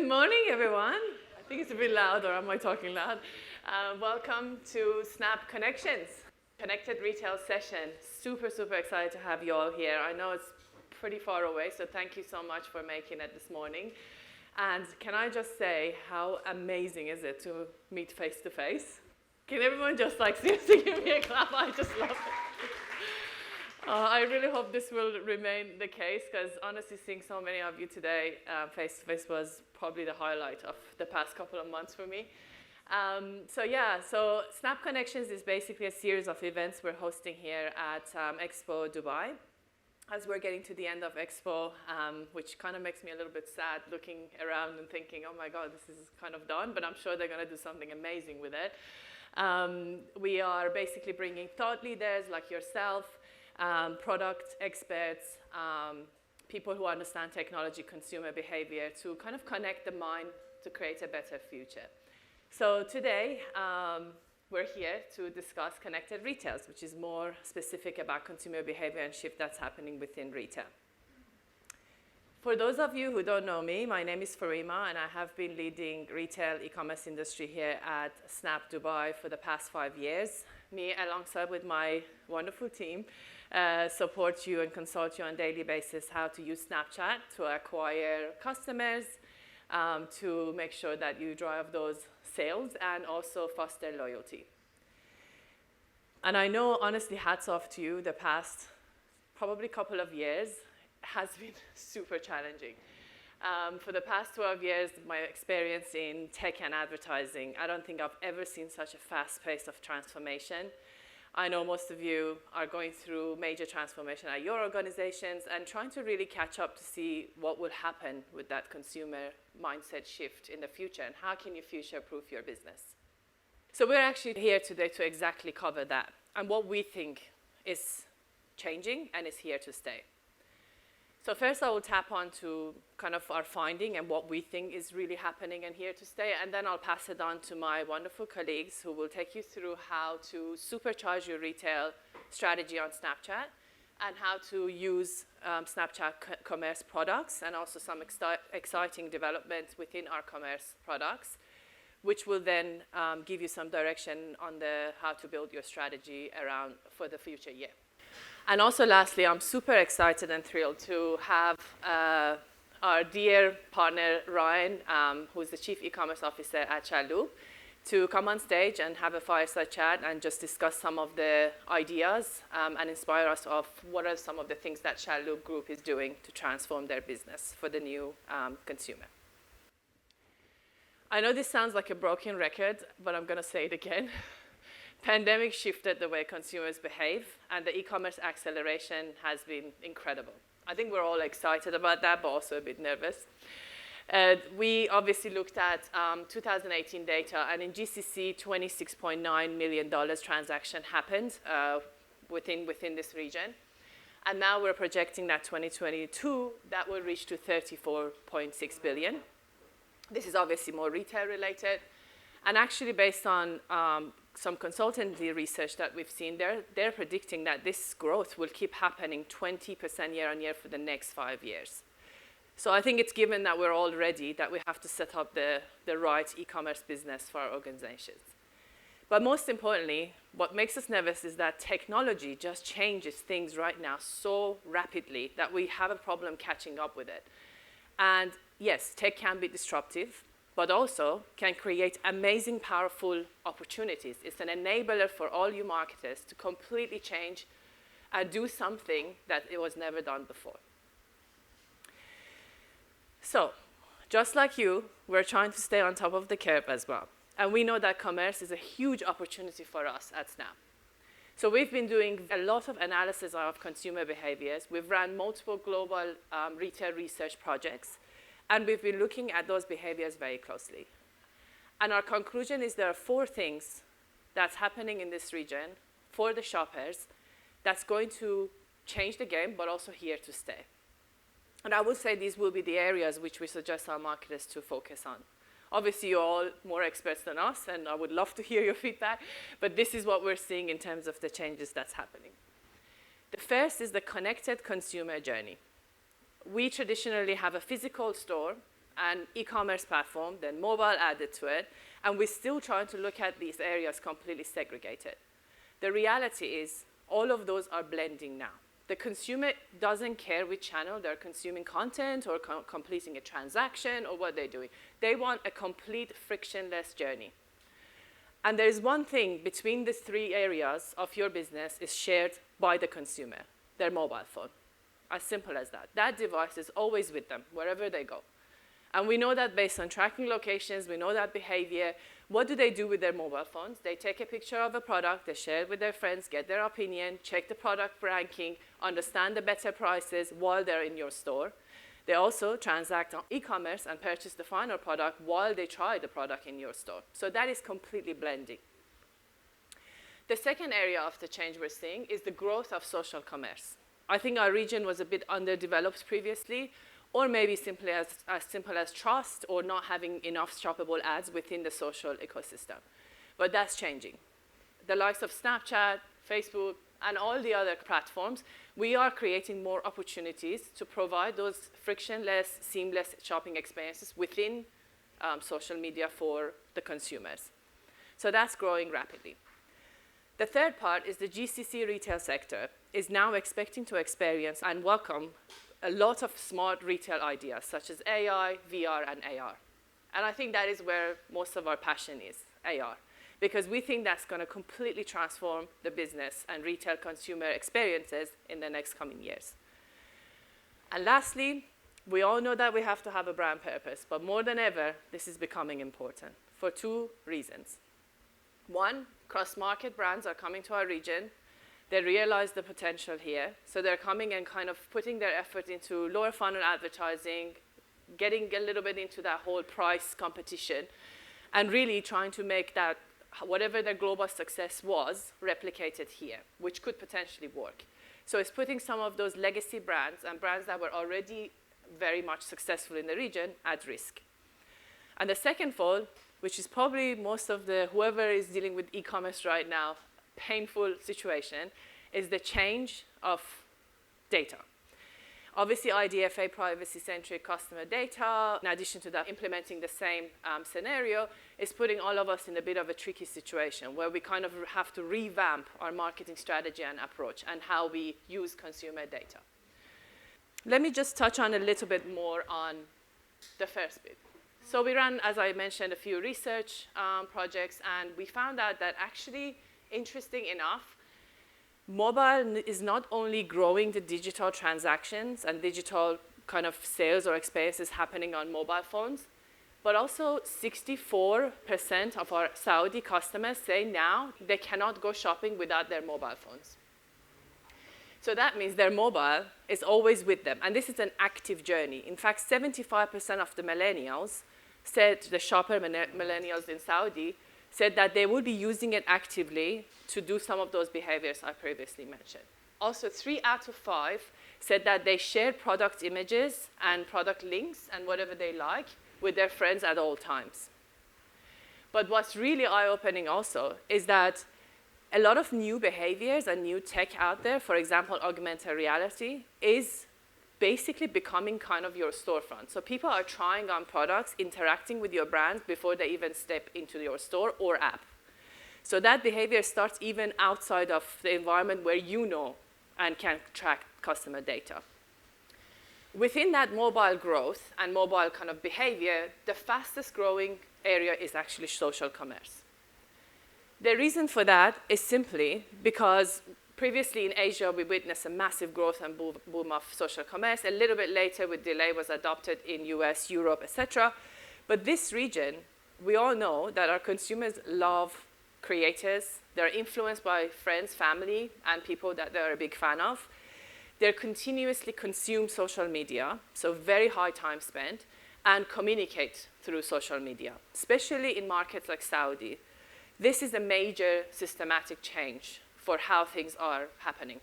Good morning, everyone. I think it's a bit loud, or am I talking loud? Welcome to Snap Connections, Connected Retail Session. Super, super excited to have you all here. I know it's pretty far away, so thank you so much for making it this morning. And can I just say, how amazing is it to meet face to face? Can everyone just seriously give me a clap? I just love it. I really hope this will remain the case, because honestly, seeing so many of you today face-to-face was probably the highlight of the past couple of months for me. So Snap Connections is basically a series of events we're hosting here at Expo Dubai. As we're getting to the end of Expo, which kind of makes me a little bit sad looking around and thinking, oh my God, this is kind of done, but I'm sure they're going to do something amazing with it. We are basically bringing thought leaders like yourself, product experts, people who understand technology, consumer behavior, to kind of connect the mind to create a better future. So today, we're here to discuss connected retails, which is more specific about consumer behavior and shift that's happening within retail. For those of you who don't know me, my name is Farima, and I have been leading retail e-commerce industry here at Snap Dubai for the past 5 years. Me, alongside with my wonderful team, support you and consult you on a daily basis how to use Snapchat to acquire customers, to make sure that you drive those sales and also foster loyalty. And I know, honestly, hats off to you, the past probably couple of years has been super challenging. For the past 12 years, my experience in tech and advertising, I don't think I've ever seen such a fast pace of transformation. I know most of you are going through major transformation at your organizations and trying to really catch up to see what will happen with that consumer mindset shift in the future, and how can you future-proof your business. So we're actually here today to exactly cover that and what we think is changing and is here to stay. So first I will tap on to kind of our finding and what we think is really happening and here to stay, and then I'll pass it on to my wonderful colleagues who will take you through how to supercharge your retail strategy on Snapchat and how to use Snapchat commerce products, and also some exciting developments within our commerce products, which will then give you some direction on how to build your strategy around for the future year. And also lastly, I'm super excited and thrilled to have our dear partner, Ryan, who's the Chief E-commerce Officer at Chalhoub, to come on stage and have a fireside chat and just discuss some of the ideas and inspire us of what are some of the things that Chalhoub Group is doing to transform their business for the new consumer. I know this sounds like a broken record, but I'm going to say it again. Pandemic shifted the way consumers behave, and the e-commerce acceleration has been incredible. I think we're all excited about that, but also a bit nervous. We obviously looked at 2018 data, and in GCC, $26.9 million transaction happened within this region. And now we're projecting that 2022, that will reach to 34.6 billion. This is obviously more retail related. And actually based on some consultancy research that we've seen, they're predicting that this growth will keep happening 20% year on year for the next 5 years. So I think it's given that we're all ready, that we have to set up the right e-commerce business for our organizations. But most importantly, what makes us nervous is that technology just changes things right now so rapidly that we have a problem catching up with it. And yes, tech can be disruptive, but also can create amazing, powerful opportunities. It's an enabler for all you marketers to completely change and do something that it was never done before. So, just like you, we're trying to stay on top of the curve as well. And we know that commerce is a huge opportunity for us at Snap. So we've been doing a lot of analysis of consumer behaviors. We've run multiple global retail research projects, and we've been looking at those behaviors very closely. And our conclusion is there are 4 things that's happening in this region for the shoppers that's going to change the game, but also here to stay. And I would say these will be the areas which we suggest our marketers to focus on. Obviously, you're all more experts than us, and I would love to hear your feedback, but this is what we're seeing in terms of the changes that's happening. The first is the connected consumer journey. We traditionally have a physical store and e-commerce platform, then mobile added to it, and we're still trying to look at these areas completely segregated. The reality is all of those are blending now. The consumer doesn't care which channel they're consuming content or completing a transaction or what they're doing. They want a complete frictionless journey. And there is one thing between these three areas of your business is shared by the consumer, their mobile phone. As simple as that. That device is always with them, wherever they go. And we know that based on tracking locations, we know that behavior. What do they do with their mobile phones? They take a picture of a product, they share it with their friends, get their opinion, check the product ranking, understand the better prices while they're in your store. They also transact on e-commerce and purchase the final product while they try the product in your store. So that is completely blending. The second area of the change we're seeing is the growth of social commerce. I think our region was a bit underdeveloped previously, or maybe simply as simple as trust or not having enough shoppable ads within the social ecosystem. But that's changing. The likes of Snapchat, Facebook, and all the other platforms, we are creating more opportunities to provide those frictionless, seamless shopping experiences within social media for the consumers. So that's growing rapidly. The third part is the GCC retail sector is now expecting to experience and welcome a lot of smart retail ideas, such as AI, VR, and AR. And I think that is where most of our passion is, AR. Because we think that's going to completely transform the business and retail consumer experiences in the next coming years. And lastly, we all know that we have to have a brand purpose, but more than ever, this is becoming important for two reasons. One, cross-market brands are coming to our region. They realize the potential here, so they're coming and kind of putting their effort into lower funnel advertising, getting a little bit into that whole price competition, and really trying to make that whatever their global success was replicated here, which could potentially work. So it's putting some of those legacy brands and brands that were already very much successful in the region at risk. And the second fold, which is probably most of whoever is dealing with e-commerce right now, painful situation, is the change of data. Obviously, IDFA, privacy-centric customer data, in addition to that, implementing the same scenario, is putting all of us in a bit of a tricky situation where we kind of have to revamp our marketing strategy and approach and how we use consumer data. Let me just touch on a little bit more on the first bit. So we ran, as I mentioned, a few research projects, and we found out that actually, interesting enough, mobile is not only growing the digital transactions and digital kind of sales or experiences happening on mobile phones, but also 64% of our Saudi customers say now they cannot go shopping without their mobile phones. So that means their mobile is always with them, and this is an active journey. In fact, 75% of the millennials said, the shopper millennials in Saudi, said that they will be using it actively to do some of those behaviors I previously mentioned. Also, 3 out of 5 said that they share product images and product links and whatever they like with their friends at all times. But what's really eye-opening also is that a lot of new behaviors and new tech out there, for example, augmented reality, is basically becoming kind of your storefront. So people are trying on products, interacting with your brand before they even step into your store or app. So that behavior starts even outside of the environment where you know and can track customer data. Within that mobile growth and mobile kind of behavior, the fastest growing area is actually social commerce. The reason for that is simply because previously in Asia, we witnessed a massive growth and boom of social commerce. A little bit later, with delay, was adopted in US, Europe, etc. But this region, we all know that our consumers love creators. They're influenced by friends, family, and people that they're a big fan of. They continuously consume social media, so very high time spent, and communicate through social media, especially in markets like Saudi. This is a major systematic change for how things are happening.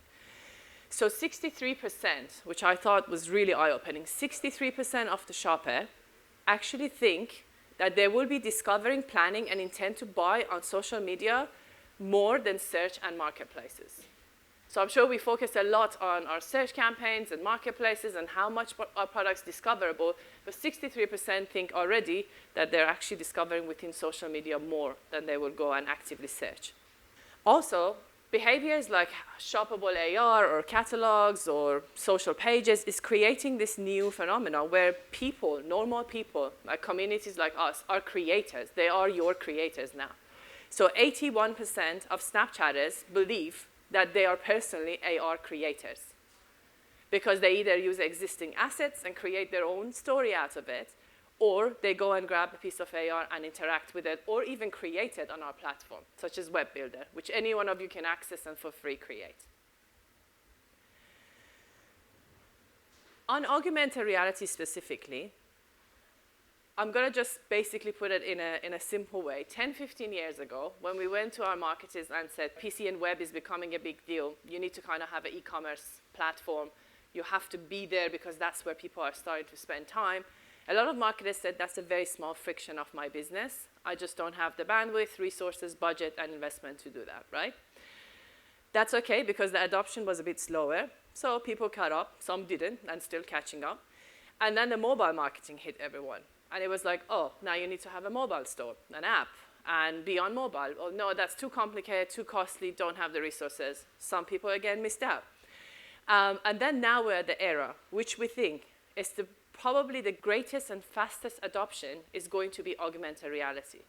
So 63%, which I thought was really eye-opening, 63% of the shopper actually think that they will be discovering, planning, and intent to buy on social media more than search and marketplaces. So I'm sure we focus a lot on our search campaigns and marketplaces and how much our product's discoverable, but 63% think already that they're actually discovering within social media more than they will go and actively search. Also, behaviors like shoppable AR or catalogs or social pages is creating this new phenomenon where people, normal people, like communities like us, are creators. They are your creators now. So 81% of Snapchatters believe that they are personally AR creators because they either use existing assets and create their own story out of it, or they go and grab a piece of AR and interact with it, or even create it on our platform, such as Web Builder, which any one of you can access and for free create. On augmented reality specifically, I'm going to just basically put it in a simple way. 10, 15 years ago, when we went to our marketers and said, PC and web is becoming a big deal, you need to kind of have an e-commerce platform, you have to be there because that's where people are starting to spend time. A lot of marketers said, that's a very small friction of my business. I just don't have the bandwidth, resources, budget, and investment to do that, right? That's okay, because the adoption was a bit slower. So people caught up, some didn't, and still catching up. And then the mobile marketing hit everyone. And it was like, oh, now you need to have a mobile store, an app, and be on mobile. Oh, no, that's too complicated, too costly, don't have the resources. Some people, again, missed out. And then now we're at the era, which we think is probably the greatest and fastest adoption is going to be augmented reality.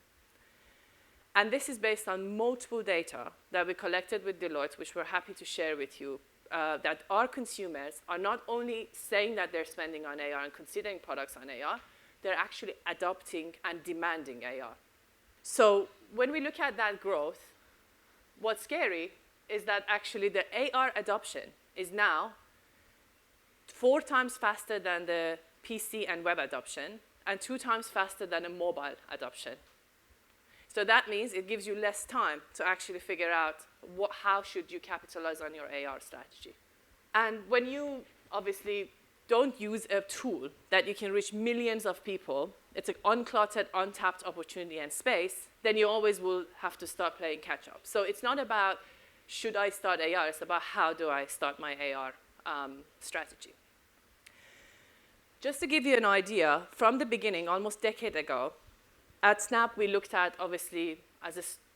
And this is based on multiple data that we collected with Deloitte, which we're happy to share with you, that our consumers are not only saying that they're spending on AR and considering products on AR, they're actually adopting and demanding AR. So when we look at that growth, what's scary is that actually the AR adoption is now 4 times faster than the PC and web adoption, and 2 times faster than a mobile adoption. So that means it gives you less time to actually figure out how should you capitalize on your AR strategy. And when you obviously don't use a tool that you can reach millions of people, it's an uncluttered, untapped opportunity and space, then you always will have to start playing catch up. So it's not about should I start AR, it's about how do I start my AR strategy. Just to give you an idea, from the beginning, almost a decade ago, at Snap we looked at, obviously,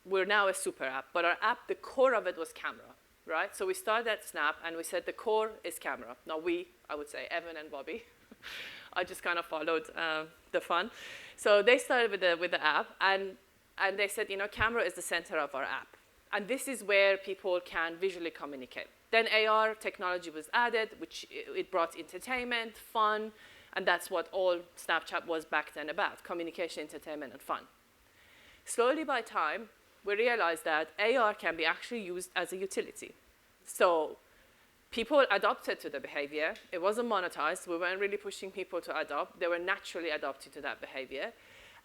we're now a super app, but our app, the core of it was camera. Right? So we started at Snap, and we said the core is camera. Now I would say Evan and Bobby. I just kind of followed the fun. So they started with the app, and they said, camera is the center of our app. And this is where people can visually communicate. Then AR technology was added, which it brought entertainment, fun, and that's what all Snapchat was back then about, communication, entertainment, and fun. Slowly by time, we realized that AR can be actually used as a utility. So people adopted to the behavior. It wasn't monetized. We weren't really pushing people to adopt. They were naturally adopted to that behavior.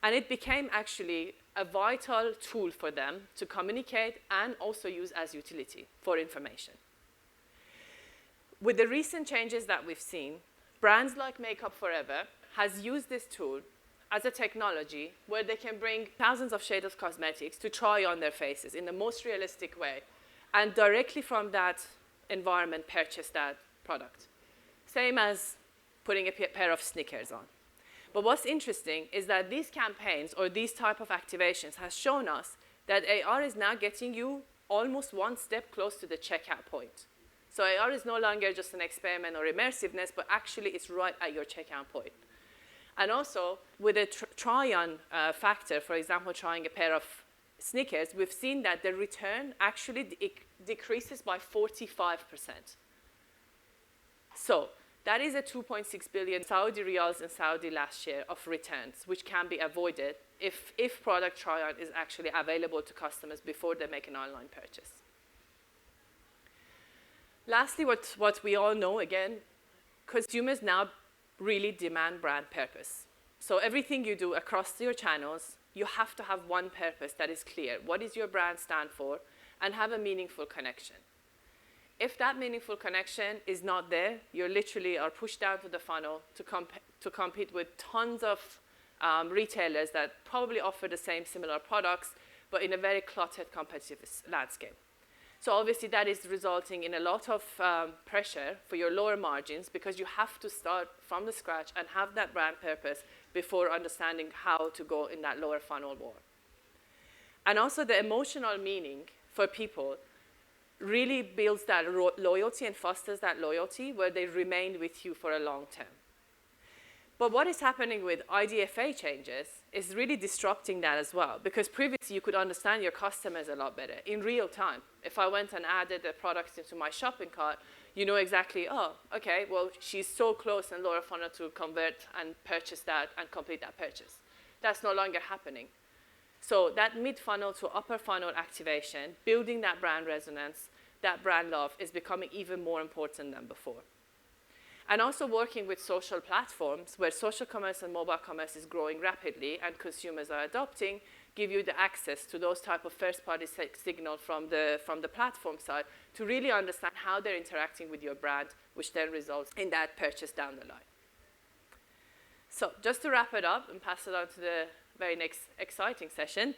And it became actually a vital tool for them to communicate and also use as utility for information. With the recent changes that we've seen, brands like Makeup Forever has used this tool as a technology where they can bring thousands of shades of cosmetics to try on their faces in the most realistic way, and directly from that environment purchase that product. Same as putting a pair of sneakers on. But what's interesting is that these campaigns or these type of activations has shown us that AR is now getting you almost one step close to the checkout point. So AR is no longer just an experiment or immersiveness, but actually it's right at your checkout point. And also, with a try-on factor, for example, trying a pair of sneakers, we've seen that the return actually decreases by 45%. So that is a 2.6 billion Saudi riyals in Saudi last year of returns, which can be avoided if product try-on is actually available to customers before they make an online purchase. Lastly, what we all know, again, consumers now really demand brand purpose. So everything you do across your channels, you have to have one purpose that is clear. What does your brand stand for? And have a meaningful connection. If that meaningful connection is not there, you literally are pushed down to the funnel to compete with tons of retailers that probably offer the same similar products, but in a very cluttered competitive landscape. So obviously that is resulting in a lot of pressure for your lower margins because you have to start from the scratch and have that brand purpose before understanding how to go in that lower funnel war. And also the emotional meaning for people really builds that loyalty and fosters that loyalty where they remain with you for a long term. But what is happening with IDFA changes is really disrupting that as well, because previously you could understand your customers a lot better in real time. If I went and added the products into my shopping cart, you know exactly, oh, okay, well, she's so close in lower funnel to convert and purchase that and complete that purchase. That's no longer happening. So that mid-funnel to upper funnel activation, building that brand resonance, that brand love is becoming even more important than before. And also working with social platforms where social commerce and mobile commerce is growing rapidly and consumers are adopting, give you the access to those type of first-party signal from the platform side to really understand how they're interacting with your brand, which then results in that purchase down the line. So just to wrap it up and pass it on to the very next exciting session,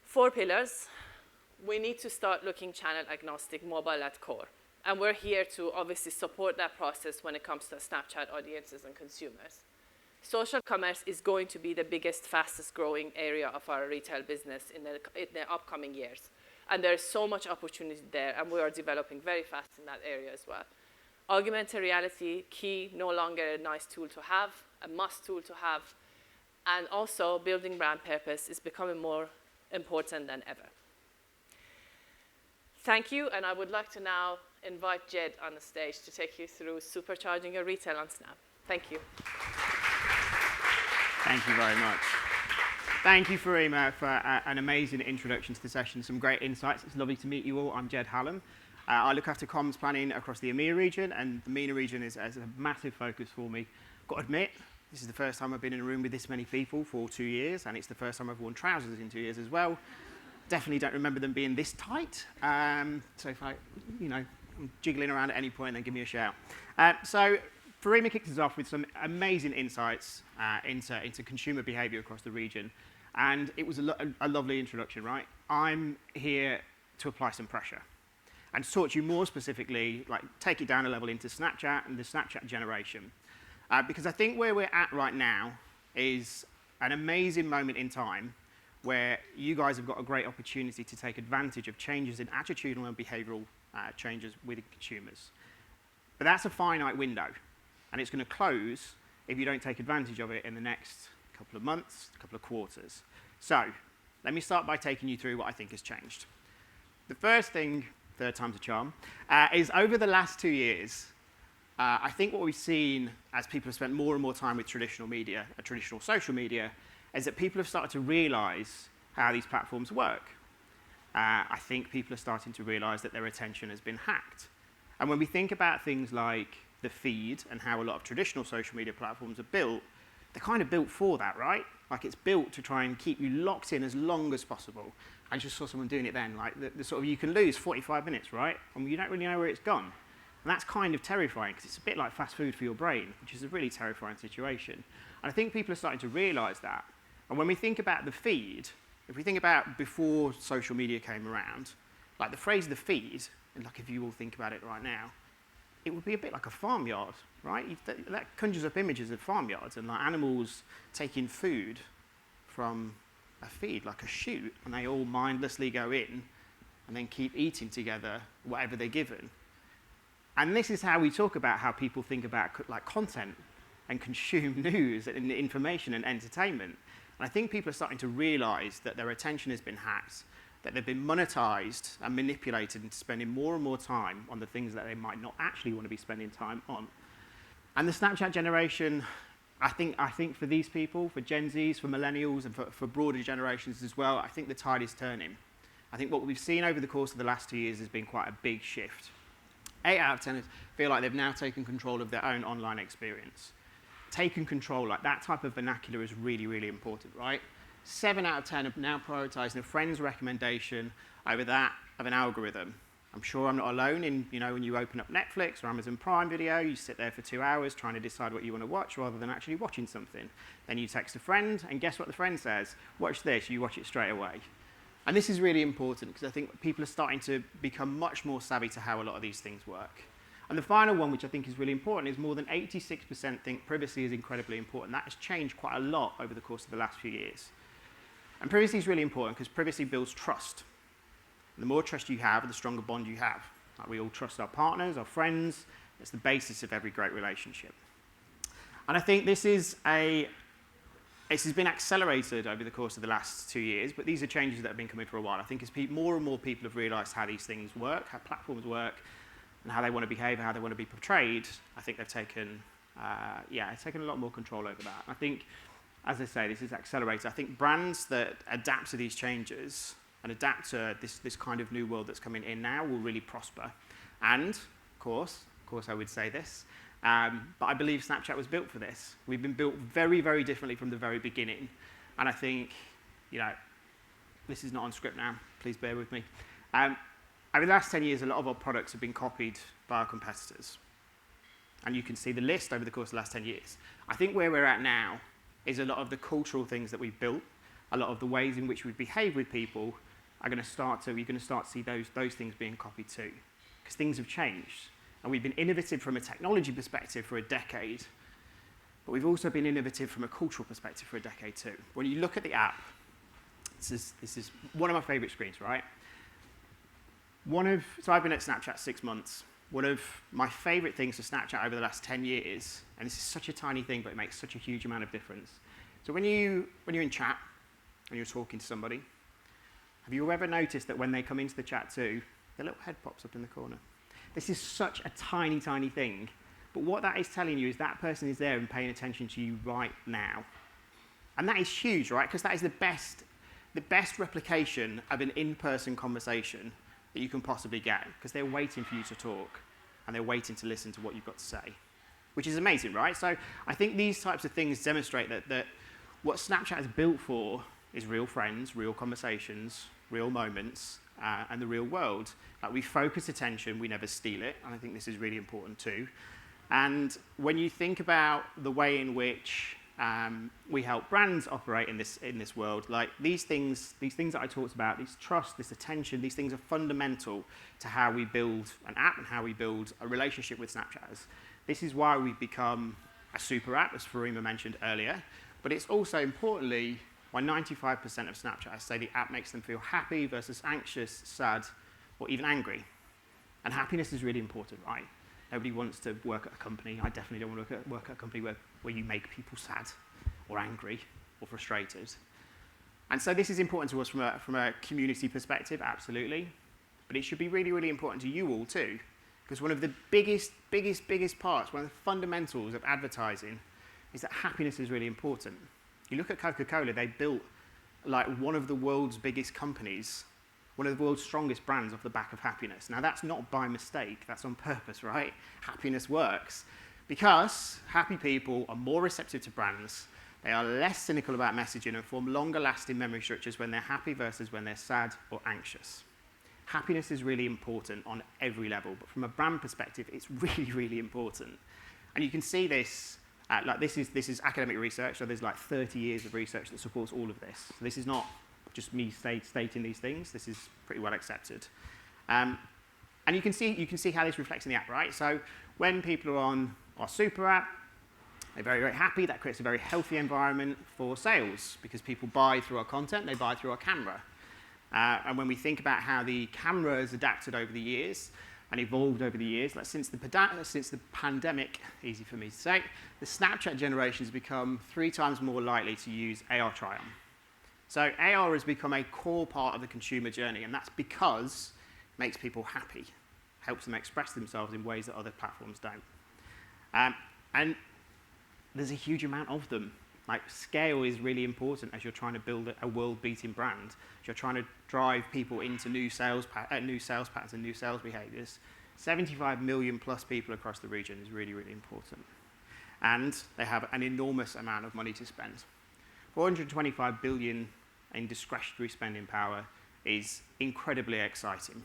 4 pillars. We need to start looking channel agnostic, mobile at core. And we're here to obviously support that process when it comes to Snapchat audiences and consumers. Social commerce is going to be the biggest, fastest growing area of our retail business in the upcoming years. And there's so much opportunity there, and we are developing very fast in that area as well. Augmented reality, key, no longer a nice tool to have, a must tool to have. And also building brand purpose is becoming more important than ever. Thank you, and I would like to now invite Jed on the stage to take you through supercharging your retail on Snap. Thank you. Thank you very much. Thank you, Farima, for an amazing introduction to the session, some great insights. It's lovely to meet you all. I'm Jed Hallam. I look after comms planning across the EMEA region, and the MENA region is a massive focus for me. I've got to admit, this is the first time I've been in a room with this many people for 2 years, and it's the first time I've worn trousers in 2 years as well. Definitely don't remember them being this tight. So if I'm jiggling around at any point, then give me a shout. So Farima kicked us off with some amazing insights into consumer behavior across the region. And it was a lovely introduction, right? I'm here to apply some pressure and to talk to you more specifically, like take it down a level into Snapchat and the Snapchat generation. Because I think where we're at right now is an amazing moment in time where you guys have got a great opportunity to take advantage of changes in attitudinal and behavioral changes with consumers. But that's a finite window, and it's going to close if you don't take advantage of it in the next couple of months, couple of quarters. So let me start by taking you through what I think has changed. The first thing, third time's a charm, is over the last 2 years, I think what we've seen as people have spent more and more time with traditional media, traditional social media, is that people have started to realize how these platforms work. I think people are starting to realize that their attention has been hacked. And when we think about things like the feed and how a lot of traditional social media platforms are built, they're kind of built for that, right? Like it's built to try and keep you locked in as long as possible. I just saw someone doing it then, like the sort of you can lose 45 minutes, right? And you don't really know where it's gone. And that's kind of terrifying because it's a bit like fast food for your brain, which is a really terrifying situation. And I think people are starting to realize that. And when we think about the feed, if we think about before social media came around, like the phrase the feed, and like if you all think about it right now, it would be a bit like a farmyard, right? That conjures up images of farmyards and like animals taking food from a feed, like a chute, and they all mindlessly go in and then keep eating together whatever they're given. And this is how we talk about how people think about like content and consume news and information and entertainment. And I think people are starting to realize that their attention has been hacked, that they've been monetized and manipulated into spending more and more time on the things that they might not actually want to be spending time on. And the Snapchat generation, I think for these people, for Gen Zs, for millennials, and for broader generations as well, I think the tide is turning. I think what we've seen over the course of the last 2 years has been quite a big shift. 8 out of 10 feel like they've now taken control of their own online experience. Taken control, like that type of vernacular is really, really important, right? 7 out of 10 are now prioritizing a friend's recommendation over that of an algorithm. I'm sure I'm not alone in, when you open up Netflix or Amazon Prime Video, you sit there for 2 hours trying to decide what you want to watch rather than actually watching something. Then you text a friend, and guess what the friend says? Watch this, you watch it straight away. And this is really important because I think people are starting to become much more savvy to how a lot of these things work. And the final one, which I think is really important, is more than 86% think privacy is incredibly important. That has changed quite a lot over the course of the last few years. And privacy is really important because privacy builds trust. The more trust you have, the stronger bond you have. Like we all trust our partners, our friends. It's the basis of every great relationship. And I think this has been accelerated over the course of the last 2 years, but these are changes that have been coming for a while. I think as more and more people have realized how these things work, how platforms work, and how they want to behave, how they want to be portrayed, I think they've taken, it's taken a lot more control over that. I think, as I say, this is accelerated. I think brands that adapt to these changes and adapt to this kind of new world that's coming in now will really prosper. And, of course I would say this, but I believe Snapchat was built for this. We've been built very, very differently from the very beginning. And I think, this is not on script now, please bear with me. Over the last 10 years, a lot of our products have been copied by our competitors. And you can see the list over the course of the last 10 years. I think where we're at now is a lot of the cultural things that we've built, a lot of the ways in which we behave with people you're going to start to see those things being copied too. Because things have changed. And we've been innovative from a technology perspective for a decade, but we've also been innovative from a cultural perspective for a decade too. When you look at the app, this is one of my favorite screens, right? So I've been at Snapchat 6 months. One of my favorite things for Snapchat over the last 10 years, and this is such a tiny thing, but it makes such a huge amount of difference. So when you're in chat and you're talking to somebody, have you ever noticed that when they come into the chat too, their little head pops up in the corner? This is such a tiny, tiny thing. But what that is telling you is that person is there and paying attention to you right now. And that is huge, right? Because that is the best replication of an in-person conversation that you can possibly get, because they're waiting for you to talk and they're waiting to listen to what you've got to say, which is amazing, right? So I think these types of things demonstrate that what Snapchat is built for is real friends, real conversations, real moments, and the real world. We focus attention, we never steal it, and I think this is really important too. And when you think about the way in which we help brands operate in this world, like these things that I talked about, this trust, this attention, these things are fundamental to how we build an app and how we build a relationship with Snapchat. This is why we've become a super app, as Farima mentioned earlier, but it's also importantly why 95% of Snapchatters say the app makes them feel happy versus anxious, sad, or even angry. And happiness is really important, right? Nobody wants to work at a company. I definitely don't want to work at a company where you make people sad or angry or frustrated. And so this is important to us from a community perspective, absolutely. But it should be really, really important to you all too. Because one of the biggest parts, one of the fundamentals of advertising is that happiness is really important. You look at Coca-Cola, they built like one of the world's biggest companies, one of the world's strongest brands off the back of happiness. Now that's not by mistake, that's on purpose, right? Happiness works because happy people are more receptive to brands, they are less cynical about messaging and form longer lasting memory structures when they're happy versus when they're sad or anxious. Happiness is really important on every level, but from a brand perspective, it's really, really important. And you can see this. This is academic research, so there's like 30 years of research that supports all of this. So this is not just me stating these things. This is pretty well accepted. And you can see how this reflects in the app, right? So when people are on our super app, they're very, very happy. That creates a very healthy environment for sales because people buy through our content, they buy through our camera. And when we think about how the camera has adapted over the years, and evolved over the years, like since the pandemic, easy for me to say, the Snapchat generation has become 3 times more likely to use AR try-on. So AR has become a core part of the consumer journey, and that's because it makes people happy, helps them express themselves in ways that other platforms don't. And there's a huge amount of them. Like scale is really important as you're trying to build a world-beating brand. As you're trying to drive people into new sales patterns and new sales behaviors. 75 million plus people across the region is really, really important. And they have an enormous amount of money to spend. 425 billion in discretionary spending power is incredibly exciting.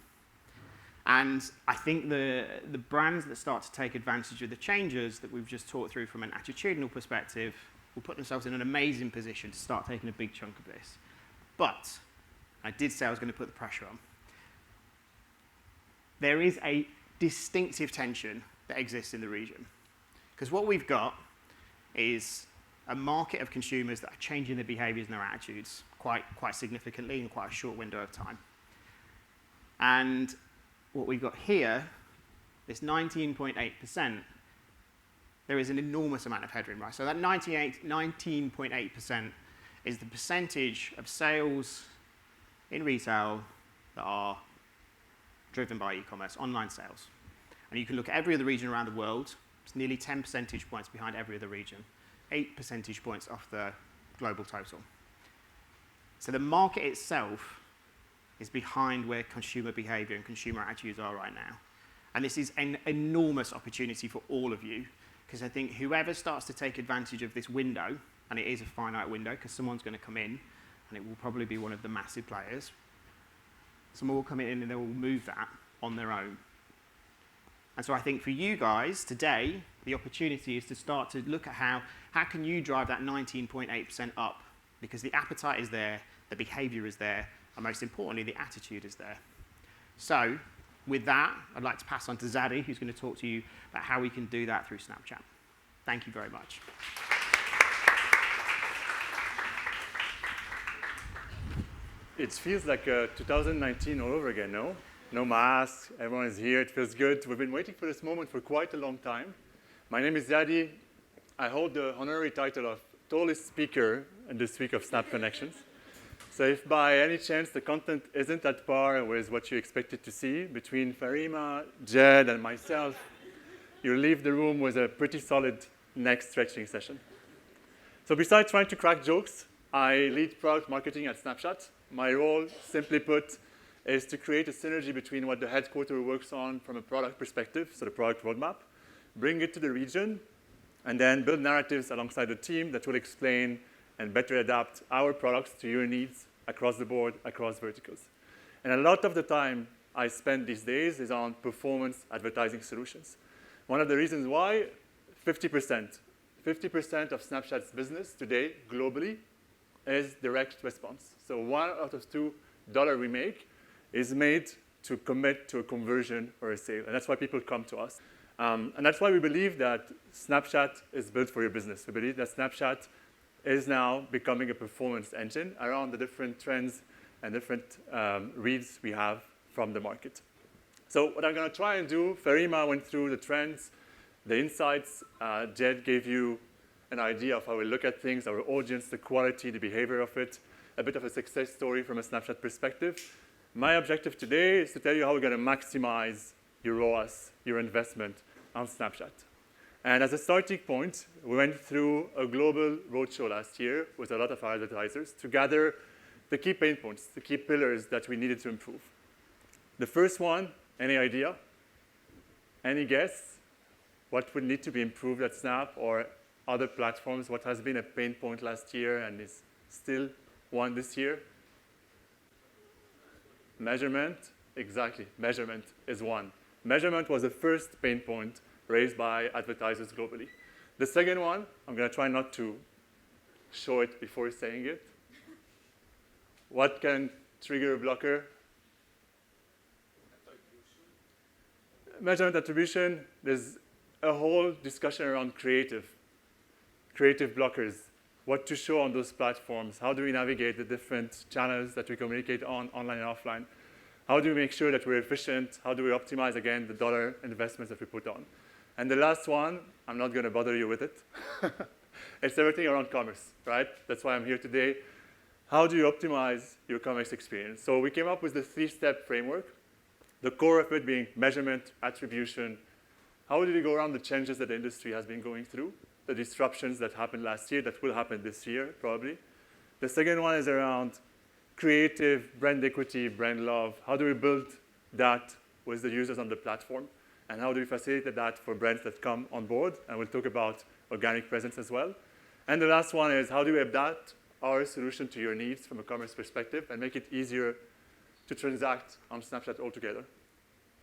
And I think the brands that start to take advantage of the changes that we've just talked through from an attitudinal perspective will put themselves in an amazing position to start taking a big chunk of this. But I did say I was going to put the pressure on. There is a distinctive tension that exists in the region. Because what we've got is a market of consumers that are changing their behaviors and their attitudes quite significantly in quite a short window of time. And what we've got here, this 19.8%, there is an enormous amount of headroom, right? So that 19.8% is the percentage of sales in retail that are driven by e-commerce, online sales. And you can look at every other region around the world. It's nearly 10 percentage points behind every other region, 8 percentage points off the global total. So the market itself is behind where consumer behavior and consumer attitudes are right now. And this is an enormous opportunity for all of you, because I think whoever starts to take advantage of this window, and it is a finite window because someone's going to come in, and it will probably be one of the massive players, someone will come in and they will move that on their own. And so I think for you guys today, the opportunity is to start to look at how can you drive that 19.8% up, because the appetite is there, the behavior is there, and most importantly, the attitude is there. So with that, I'd like to pass on to Zadie, who's going to talk to you about how we can do that through Snapchat. Thank you very much. It feels like 2019 all over again, no? No masks, everyone is here, it feels good. We've been waiting for this moment for quite a long time. My name is Zadie. I hold the honorary title of tallest speaker in this week of Snap Connections. So if by any chance the content isn't at par with what you expected to see between Farima, Jed, and myself, you'll leave the room with a pretty solid neck stretching session. So besides trying to crack jokes, I lead product marketing at Snapchat. My role, simply put, is to create a synergy between what the headquarters works on from a product perspective, so the product roadmap, bring it to the region, and then build narratives alongside the team that will explain and better adapt our products to your needs across the board, across verticals. And a lot of the time I spend these days is on performance advertising solutions. One of the reasons why, 50% of Snapchat's business today, globally, is direct response. So 1 out of $2 we make is made to commit to a conversion or a sale. And that's why people come to us. And that's why we believe that Snapchat is built for your business. We believe that Snapchat is now becoming a performance engine around the different trends and different reads we have from the market. So what I'm going to try and do, Farima went through the trends, the insights. Jed gave you an idea of how we look at things, our audience, the quality, the behavior of it, a bit of a success story from a Snapchat perspective. My objective today is to tell you how we're going to maximize your ROAS, your investment on Snapchat. And as a starting point, we went through a global roadshow last year with a lot of our advertisers to gather the key pain points, the key pillars that we needed to improve. The first one, any idea? Any guess? What would need to be improved at Snap or other platforms? What has been a pain point last year and is still one this year? Measurement, exactly. Measurement is one. Measurement was the first pain point raised by advertisers globally. The second one, I'm going to try not to show it before saying it. What can trigger a blocker? Measurement attribution, there's a whole discussion around creative blockers, what to show on those platforms, how do we navigate the different channels that we communicate on, online and offline, how do we make sure that we're efficient, how do we optimize, again, the dollar investments that we put on. And the last one, I'm not going to bother you with it. It's everything around commerce, right? That's why I'm here today. How do you optimize your commerce experience? So we came up with the 3-step framework, the core of it being measurement, attribution. How did we go around the changes that the industry has been going through, the disruptions that happened last year, that will happen this year, probably. The second one is around creative, brand equity, brand love. How do we build that with the users on the platform? And how do we facilitate that for brands that come on board? And we'll talk about organic presence as well. And the last one is how do we adapt our solution to your needs from a commerce perspective and make it easier to transact on Snapchat altogether.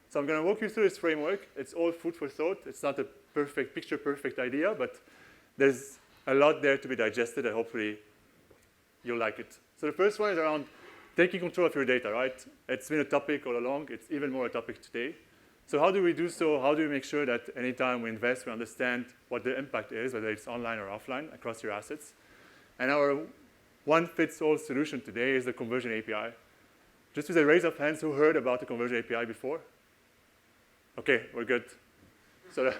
So I'm going to walk you through this framework. It's all food for thought. It's not a perfect, picture-perfect idea, but there's a lot there to be digested, and hopefully you'll like it. So the first one is around taking control of your data, right? It's been a topic all along. It's even more a topic today. So how do we do so? How do we make sure that anytime we invest, we understand what the impact is, whether it's online or offline, across your assets? And our one-fits-all solution today is the Conversion API. Just with a raise of hands, who heard about the Conversion API before? OK, we're good. So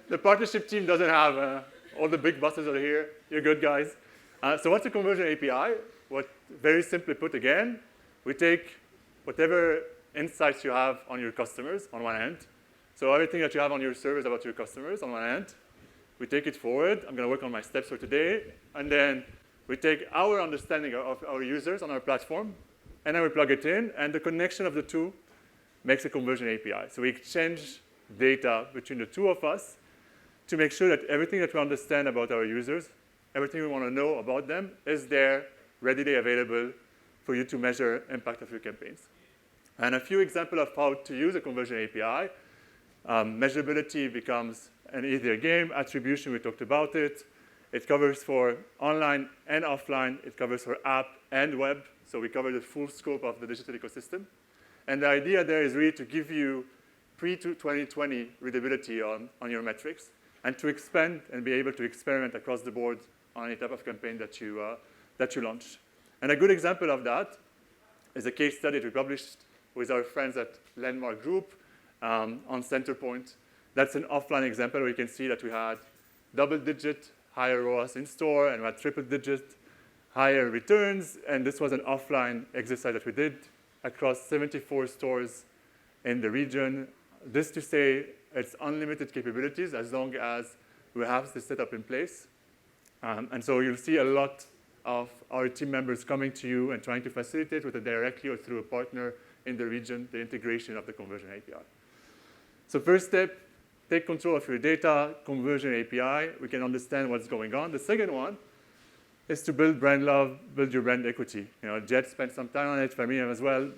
the partnership team doesn't have all the big bosses are here. You're good, guys. So what's the Conversion API? What, very simply put again, we take whatever insights you have on your customers on one end. So everything that you have on your servers about your customers on one end, we take it forward. I'm going to work on my steps for today. And then we take our understanding of our users on our platform, and then we plug it in. And the connection of the two makes a Conversion API. So we exchange data between the two of us to make sure that everything that we understand about our users, everything we want to know about them, is there, readily available for you to measure impact of your campaigns. And a few examples of how to use a Conversion API. Measurability becomes an easier game. Attribution, we talked about it. It covers for online and offline. It covers for app and web. So we cover the full scope of the digital ecosystem. And the idea there is really to give you pre-2020 readability on your metrics and to expand and be able to experiment across the board on any type of campaign that you launch. And a good example of that is a case study that we published with our friends at Landmark Group on Centerpoint. That's an offline example where you can see that we had double-digit higher ROAS in store, and we had triple-digit higher returns. And this was an offline exercise that we did across 74 stores in the region. This to say it's unlimited capabilities as long as we have the setup in place. And so you'll see a lot of our team members coming to you and trying to facilitate, whether directly or through a partner in the region, the integration of the Conversion API. So first step, take control of your data, Conversion API. We can understand what's going on. The second one is to build brand love, build your brand equity. Jed spent some time on it, for me as well.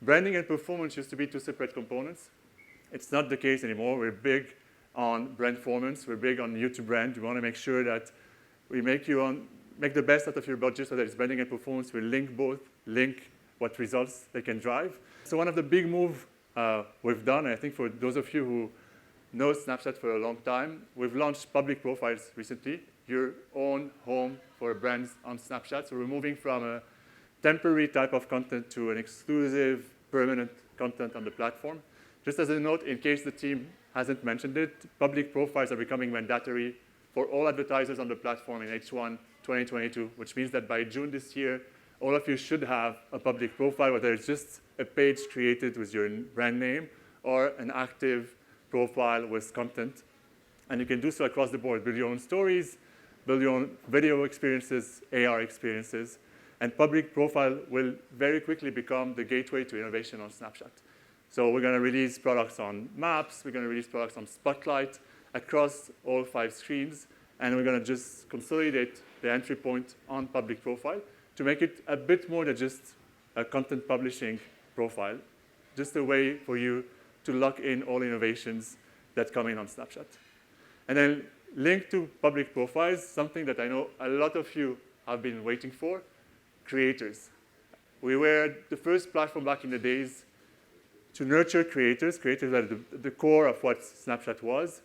Branding and performance used to be two separate components. It's not the case anymore. We're big on brand performance. We're big on new to brand. We want to make sure that we make the best out of your budget, so that it's branding and performance. We link both, link what results they can drive. So one of the big moves we've done, and I think for those of you who know Snapchat for a long time, we've launched public profiles recently, your own home for brands on Snapchat. So we're moving from a temporary type of content to an exclusive, permanent content on the platform. Just as a note, in case the team hasn't mentioned it, public profiles are becoming mandatory for all advertisers on the platform in H1 2022, which means that by June this year, all of you should have a public profile, whether it's just a page created with your brand name or an active profile with content. And you can do so across the board. Build your own stories, build your own video experiences, AR experiences. And public profile will very quickly become the gateway to innovation on Snapchat. So we're going to release products on Maps. We're going to release products on Spotlight across all 5 screens. And we're going to just consolidate the entry point on public profile to make it a bit more than just a content publishing profile, just a way for you to lock in all innovations that come in on Snapchat. And then linked to public profiles, something that I know a lot of you have been waiting for, creators. We were the first platform back in the days to nurture creators. Creators are the core of what Snapchat was.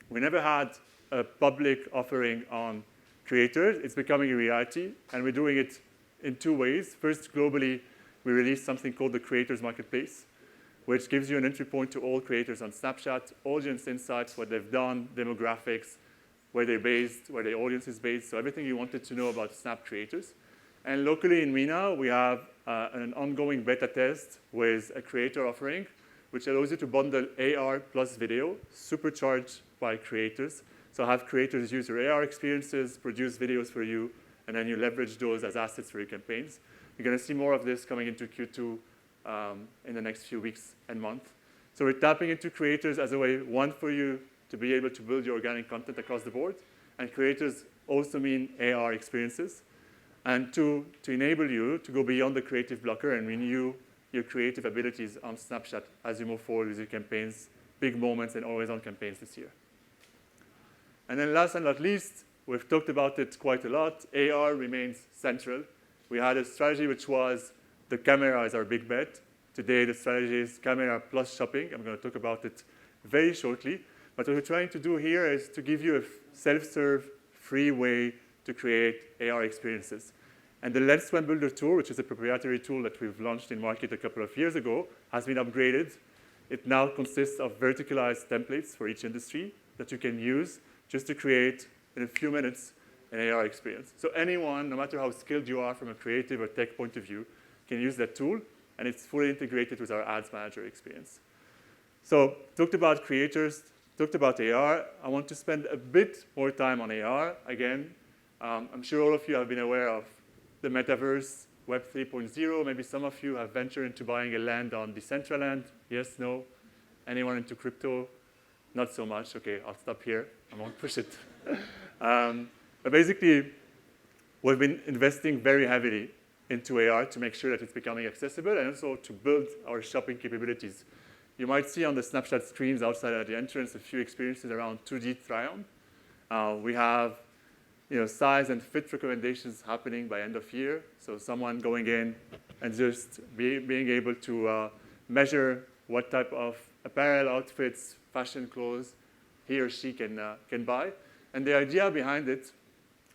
We never had a public offering on creators. It's becoming a reality, and we're doing it in 2 ways. First, globally, we released something called the Creators Marketplace, which gives you an entry point to all creators on Snapchat, audience insights, what they've done, demographics, where they're based, where their audience is based, so everything you wanted to know about Snap creators. And locally in MENA, we have an ongoing beta test with a creator offering, which allows you to bundle AR plus video, supercharged by creators. So have creators use your AR experiences, produce videos for you, and then you leverage those as assets for your campaigns. You're going to see more of this coming into Q2 in the next few weeks and months. So we're tapping into creators as a way, one, for you to be able to build your organic content across the board. And creators also mean AR experiences. And 2, to enable you to go beyond the creative blocker and renew your creative abilities on Snapchat as you move forward with your campaigns, big moments, and always-on campaigns this year. And then last and not least, we've talked about it quite a lot. AR remains central. We had a strategy which was the camera is our big bet. Today, the strategy is camera plus shopping. I'm going to talk about it very shortly. But what we're trying to do here is to give you a self-serve, free way to create AR experiences. And the Lens One Builder tool, which is a proprietary tool that we've launched in market a couple of years ago, has been upgraded. It now consists of verticalized templates for each industry that you can use just to create, in a few minutes, an AR experience. So anyone, no matter how skilled you are from a creative or tech point of view, can use that tool, and it's fully integrated with our Ads Manager experience. So talked about creators, talked about AR. I want to spend a bit more time on AR. Again, I'm sure all of you have been aware of the metaverse, Web 3.0. Maybe some of you have ventured into buying a land on Decentraland. Yes, no? Anyone into crypto? Not so much. OK, I'll stop here. I won't push it. But basically, we've been investing very heavily into AR to make sure that it's becoming accessible and also to build our shopping capabilities. You might see on the snapshot screens outside at the entrance a few experiences around 2D try-on. We have size and fit recommendations happening by end of year. So someone going in and just being able to measure what type of apparel, outfits, fashion clothes he or she can buy. And the idea behind it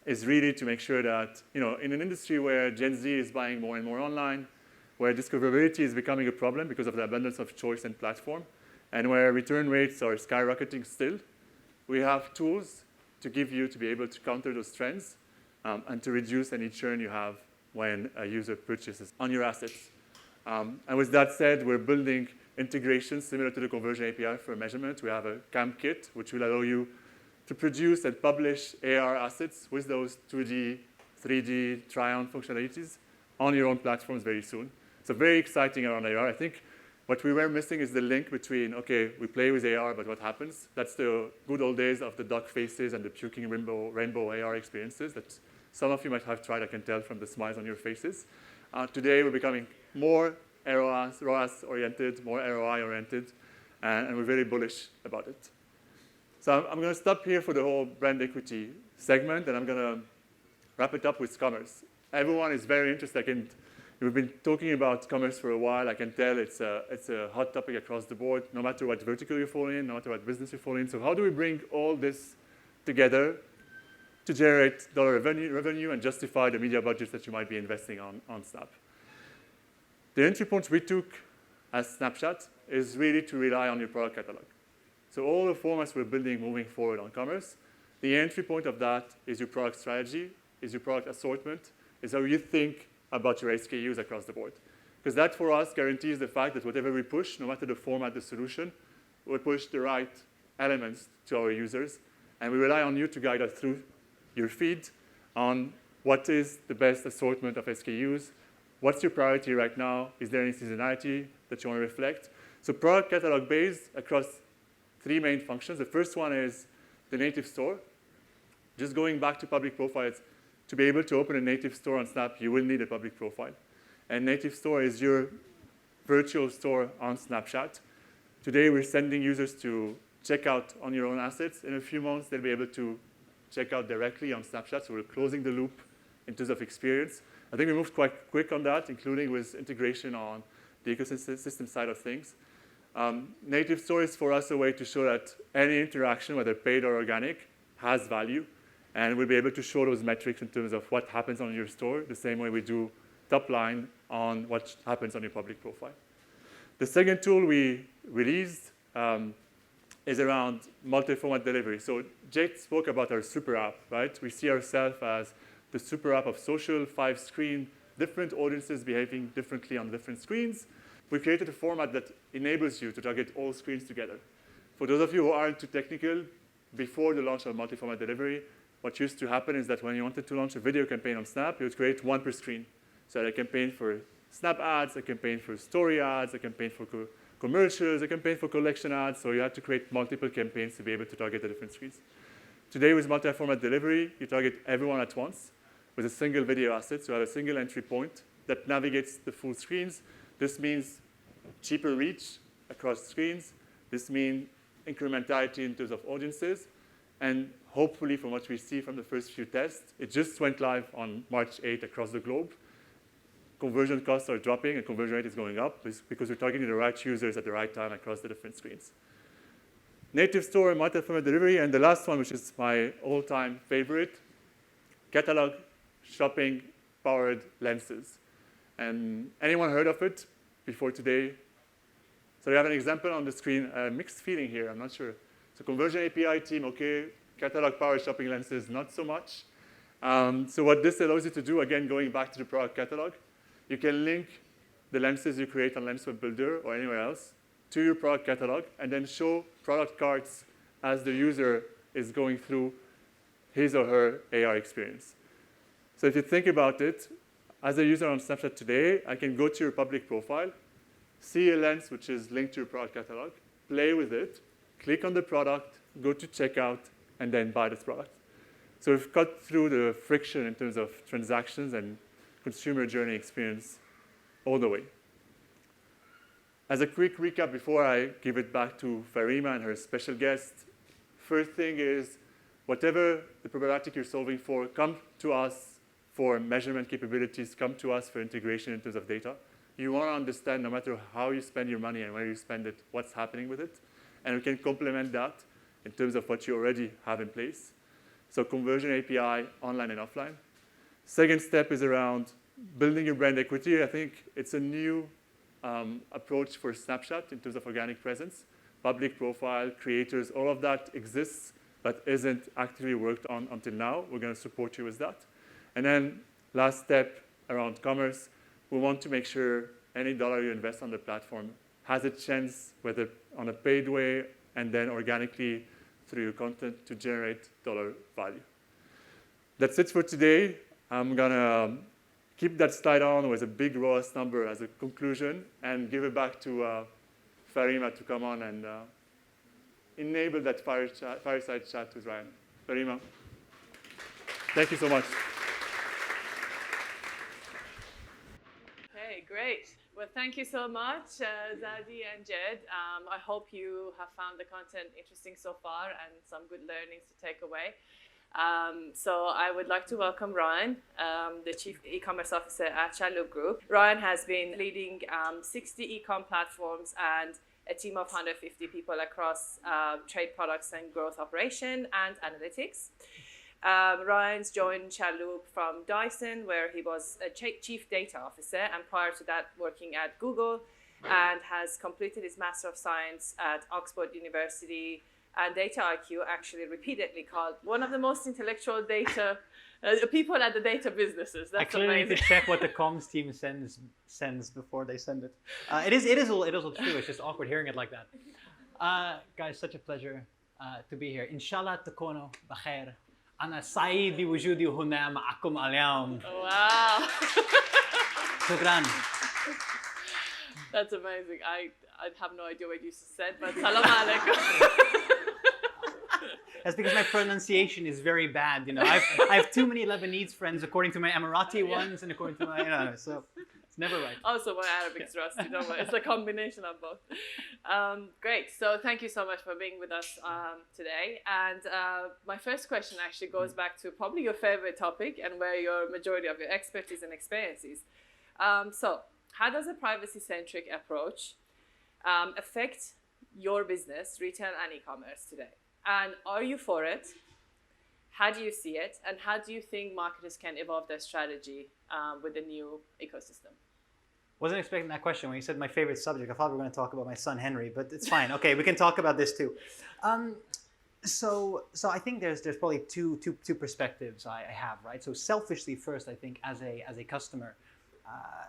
is really to make sure that, in an industry where Gen Z is buying more and more online, where discoverability is becoming a problem because of the abundance of choice and platform, and where return rates are skyrocketing still, we have tools to give you to be able to counter those trends and to reduce any churn you have when a user purchases on your assets. And with that said, we're building integrations similar to the Conversion API for measurement. We have a Cam Kit, which will allow you to produce and publish AR assets with those 2D, 3D try-on functionalities on your own platforms very soon. So very exciting around AR. I think what we were missing is the link between, OK, we play with AR, but what happens? That's the good old days of the duck faces and the puking rainbow AR experiences that some of you might have tried, I can tell from the smiles on your faces. Today, we're becoming more ROAS-oriented, more ROI-oriented, and we're very bullish about it. So I'm going to stop here for the whole brand equity segment, and I'm going to wrap it up with commerce. Everyone is very interested. We've been talking about commerce for a while. I can tell it's a hot topic across the board, no matter what vertical you fall in, no matter what business you fall in. So how do we bring all this together to generate dollar revenue and justify the media budgets that you might be investing on Snap? The entry point we took as Snapchat is really to rely on your product catalog. So all the formats we're building moving forward on commerce, the entry point of that is your product strategy, is your product assortment, is how you think about your SKUs across the board. Because that, for us, guarantees the fact that whatever we push, no matter the format, the solution, we push the right elements to our users. And we rely on you to guide us through your feed on what is the best assortment of SKUs, what's your priority right now, is there any seasonality that you want to reflect. So product catalog based across three main functions. The first one is the native store. Just going back to public profiles, to be able to open a native store on Snap, you will need a public profile. And native store is your virtual store on Snapchat. Today, we're sending users to check out on your own assets. In a few months, they'll be able to check out directly on Snapchat. So we're closing the loop in terms of experience. I think we moved quite quick on that, including with integration on the ecosystem side of things. Native store is for us a way to show that any interaction, whether paid or organic, has value. And we'll be able to show those metrics in terms of what happens on your store, the same way we do top line on what happens on your public profile. The second tool we released is around multi-format delivery. So Jake spoke about our super app, right? We see ourselves as the super app of social, 5-screen, different audiences behaving differently on different screens. We created a format that enables you to target all screens together. For those of you who aren't too technical, before the launch of multi-format delivery, what used to happen is that when you wanted to launch a video campaign on Snap, you would create one per screen. So a campaign for Snap ads, a campaign for story ads, a campaign for commercials, a campaign for collection ads. So you had to create multiple campaigns to be able to target the different screens. Today, with multi-format delivery, you target everyone at once with a single video asset. So you have a single entry point that navigates the full screens. This means cheaper reach across screens. This means incrementality in terms of audiences. And hopefully, from what we see from the first few tests, it just went live on March 8 across the globe. conversion costs are dropping and conversion rate is going up because we're targeting the right users at the right time across the different screens. Native store, multi-format delivery, and the last one, which is my all-time favorite, catalog shopping-powered lenses. And anyone heard of it before today? So we have an example on the screen, a mixed feeling here, I'm not sure. So conversion API team, okay, catalog-powered shopping lenses, not so much. So what this allows you to do, again, going back to the product catalog, you can link the lenses you create on Lens Web Builder or anywhere else to your product catalog and then show product cards as the user is going through his or her AR experience. So if you think about it, as a user on Snapchat today, I can go to your public profile, see a lens which is linked to your product catalog, play with it, click on the product, go to checkout, and then buy this product. So we've cut through the friction in terms of transactions and consumer journey experience all the way. As a quick recap before I give it back to Farima and her special guest, first thing is whatever the problematic you're solving for, come to us for measurement capabilities, come to us for integration in terms of data. You want to understand no matter how you spend your money and where you spend it, what's happening with it. And we can complement that in terms of what you already have in place. So conversion API, online and offline. Second step is around building your brand equity. I think it's a new approach for Snapchat in terms of organic presence. Public profile, creators, all of that exists, but isn't actively worked on until now. We're going to support you with that. And then last step around commerce, we want to make sure any dollar you invest on the platform has a chance, whether on a paid way and then organically through your content, to generate dollar value. That's it for today. I'm going to keep that slide on with a big ROAS number as a conclusion and give it back to Farima to come on and enable that fireside chat with Ryan. Farima, thank you so much. Okay, great. Well, thank you so much, Zadi and Jed. I hope you have found the content interesting so far and some good learnings to take away. So I would like to welcome Ryan, the Chief E-commerce Officer at Chatloop Group. Ryan has been leading 60 e-com platforms and a team of 150 people across trade products and growth operation and analytics. Ryan's joined Chatloop from Dyson, where he was a Chief Data Officer, and prior to that working at Google, and has completed his Master of Science at Oxford University. And Data IQ actually repeatedly called one of the most intellectual data people at the data businesses. That's I clearly amazing. need to check what the comms team sends before they send it. It is all true. It's just awkward hearing it like that. Guys, such a pleasure to be here. Inshallah تكونوا بخير. أنا سعيد بوجودي هنا معكم اليوم. Wow. شكرا. That's amazing. I have no idea what you said, but salam alaikum. That's because my pronunciation is very bad. You know, I have too many Lebanese friends according to my Emirati ones and according to my, so it's never right. Also, my Arabic's rusty. Don't worry. It's a combination of both. Great. So thank you so much for being with us today. And my first question actually goes back to probably your favorite topic and where your majority of your expertise and experience is. So how does a privacy-centric approach affect your business, retail and e-commerce today? And are you for it? How do you see it? And how do you think marketers can evolve their strategy with the new ecosystem? Wasn't expecting that question when you said my favorite subject. I thought we were going to talk about my son Henry, but it's fine. Okay, we can talk about this too. So I think there's probably two perspectives I have, right? So selfishly first, I think as a customer,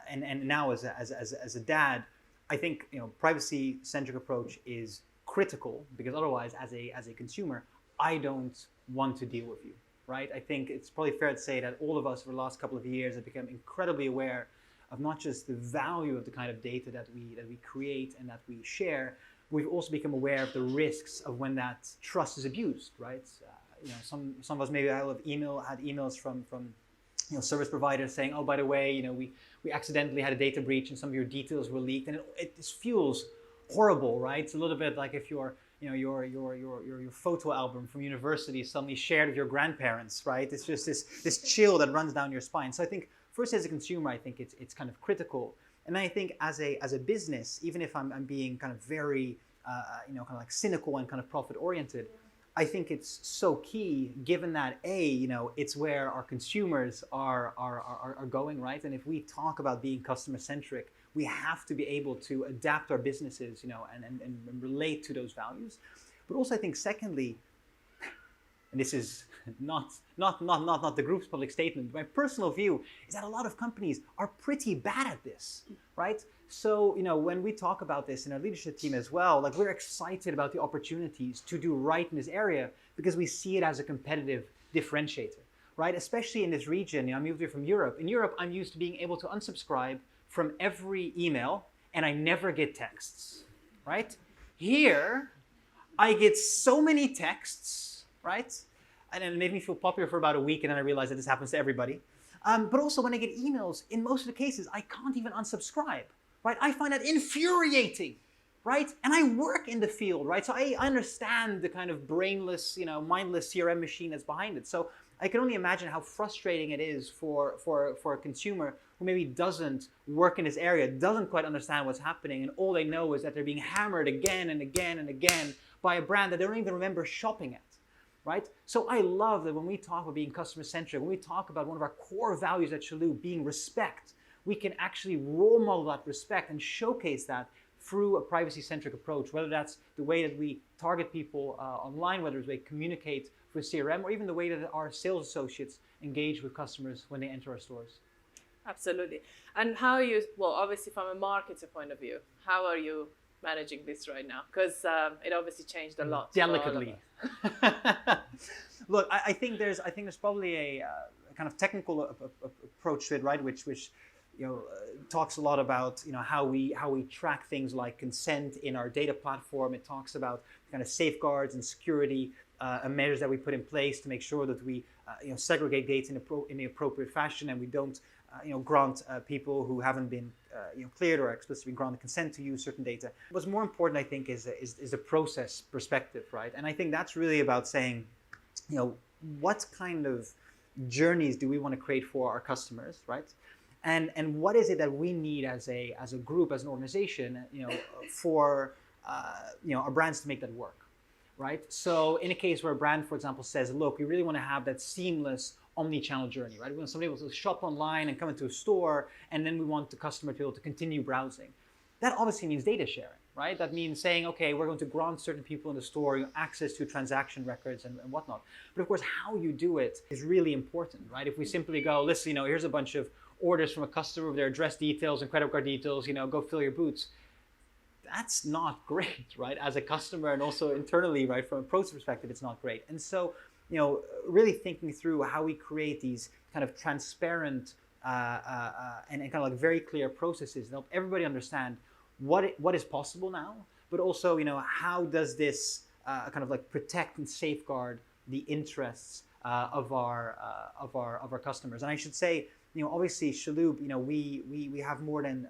and now as a dad, I think privacy-centric approach is critical, because otherwise, as a consumer, I don't want to deal with you, right? I think it's probably fair to say that all of us over the last couple of years have become incredibly aware of not just the value of the kind of data that we create and that we share. We've also become aware of the risks of when that trust is abused, right? Some of us maybe had emails from service providers saying, oh, by the way, we accidentally had a data breach and some of your details were leaked, and it just feels horrible, right? It's a little bit like if your photo album from university is suddenly shared with your grandparents, right? It's just this chill that runs down your spine. So I think first as a consumer, I think it's kind of critical. And then I think as a business, even if I'm being kind of very, kind of like cynical and kind of profit oriented, I think it's so key, given that it's where our consumers are going, right? And if we talk about being customer centric, we have to be able to adapt our businesses, and relate to those values. But also, I think, secondly, and this is not the group's public statement, my personal view is that a lot of companies are pretty bad at this, right? So, when we talk about this in our leadership team as well, like we're excited about the opportunities to do right in this area because we see it as a competitive differentiator, right? Especially in this region, I moved here from Europe. In Europe, I'm used to being able to unsubscribe from every email and I never get texts, right? Here, I get so many texts, right? And it made me feel popular for about a week, and then I realized that this happens to everybody. But also when I get emails, in most of the cases, I can't even unsubscribe, right? I find that infuriating, right? And I work in the field, right? So I understand the kind of brainless, mindless CRM machine that's behind it. So I can only imagine how frustrating it is for a consumer who maybe doesn't work in this area, doesn't quite understand what's happening, and all they know is that they're being hammered again and again and again by a brand that they don't even remember shopping at. Right? So I love that when we talk about being customer-centric, when we talk about one of our core values at Chalhoub being respect, we can actually role model that respect and showcase that through a privacy-centric approach, whether that's the way that we target people online, whether it's the way we communicate with CRM, or even the way that our sales associates engage with customers when they enter our stores. Absolutely. And how are you, well, obviously from a marketer point of view, how are you managing this right now? Because it obviously changed a lot. Delicately. Look, I think there's probably a kind of technical approach to it, right? Which talks a lot about how we track things like consent in our data platform. It talks about kind of safeguards and security and measures that we put in place to make sure that we segregate data in the appropriate fashion, and we don't grant people who haven't been cleared or explicitly granted consent to use certain data. What's more important, I think, is the process perspective, right? And I think that's really about saying, what kind of journeys do we want to create for our customers, right? And what is it that we need as a group, as an organization, for our brands to make that work, right? So in a case where a brand, for example, says, look, we really want to have that seamless omni-channel journey, right? We want somebody able to shop online and come into a store, and then we want the customer to be able to continue browsing. That obviously means data sharing, right? That means saying, okay, we're going to grant certain people in the store access to transaction records and whatnot. But of course, how you do it is really important, right? If we simply go, listen, here's a bunch of orders from a customer with their address details and credit card details, go fill your boots. That's not great, right? As a customer, and also internally, right, from a process perspective, it's not great. And so, really thinking through how we create these kind of transparent and kind of like very clear processes that help everybody understand what is possible now, but also, how does this kind of like protect and safeguard the interests of our customers. And I should say, obviously Chalhoub, we have more than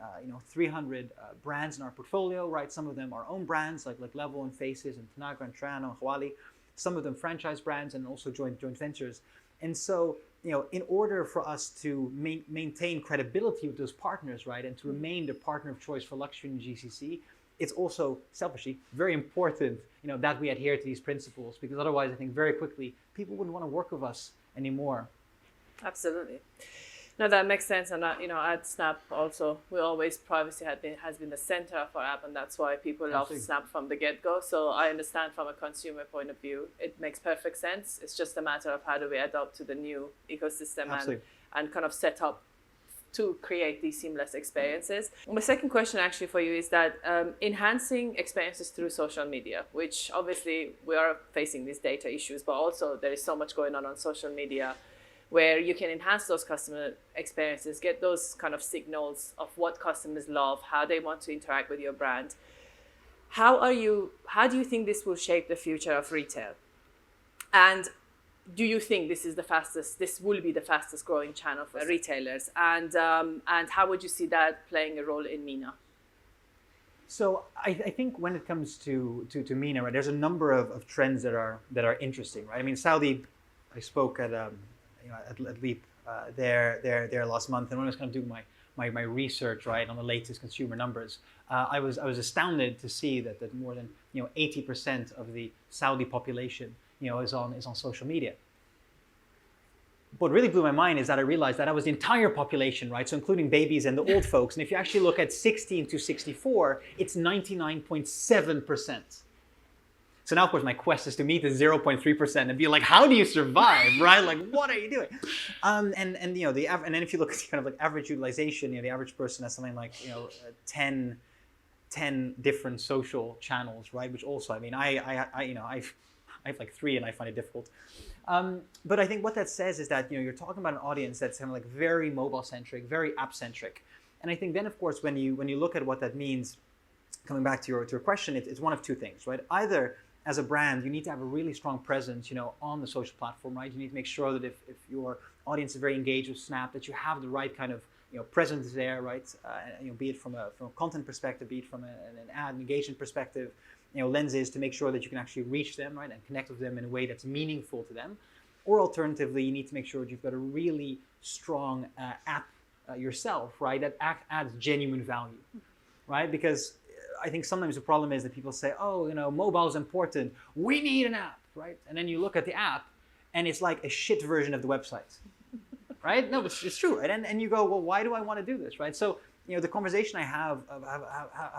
300 brands in our portfolio, right? Some of them are own brands like Level and Faces and Tanagra and Trano and Hawali. Some of them franchise brands and also joint ventures. And so, in order for us to maintain credibility with those partners, right, and to remain the partner of choice for luxury in GCC, it's also selfishly very important, that we adhere to these principles, because otherwise, I think very quickly people wouldn't want to work with us anymore. Absolutely. No, that makes sense. And at Snap also, privacy has been the center of our app, and that's why people love Snap from the get-go. So I understand from a consumer point of view, it makes perfect sense. It's just a matter of how do we adapt to the new ecosystem and kind of set up to create these seamless experiences. My second question actually for you is that enhancing experiences through social media, which obviously we are facing these data issues, but also there is so much going on social media where you can enhance those customer experiences, get those kind of signals of what customers love, how they want to interact with your brand. How do you think this will shape the future of retail? And do you think this will be the fastest growing channel for retailers? And how would you see that playing a role in MENA? So I think when it comes to MENA, right, there's a number of trends that are interesting, right? I mean, Saudi, I spoke at Leap there last month, and when I was kind of doing my research, right, on the latest consumer numbers, I was astounded to see that more than 80% of the Saudi population is on social media. What really blew my mind is that I realized that was the entire population, right? So including babies and the old folks. And if you actually look at 16 to 64, it's 99.7%. So now, of course, my quest is to meet the 0.3% and be like, how do you survive, right? Like, what are you doing? And then if you look at kind of like average utilization, the average person has something like 10 different social channels, right? Which also, I mean, I have like 3 and I find it difficult. But I think what that says is that you're talking about an audience that's kind of like very mobile centric, very app centric, and I think then, of course, when you look at what that means, coming back to your question, it's one of two things, right? Either as a brand, you need to have a really strong presence, on the social platform, right? You need to make sure that if your audience is very engaged with Snap, that you have the right kind of presence there, right? Be it from a content perspective, be it from an ad engagement perspective, lenses to make sure that you can actually reach them, right, and connect with them in a way that's meaningful to them. Or alternatively, you need to make sure that you've got a really strong app yourself, right, that adds genuine value, right? Because I think sometimes the problem is that people say, oh, mobile is important, we need an app, right? And then you look at the app and it's like a shit version of the website, right? No, it's true, right? And you go, well, why do I want to do this, right? So, the conversation I have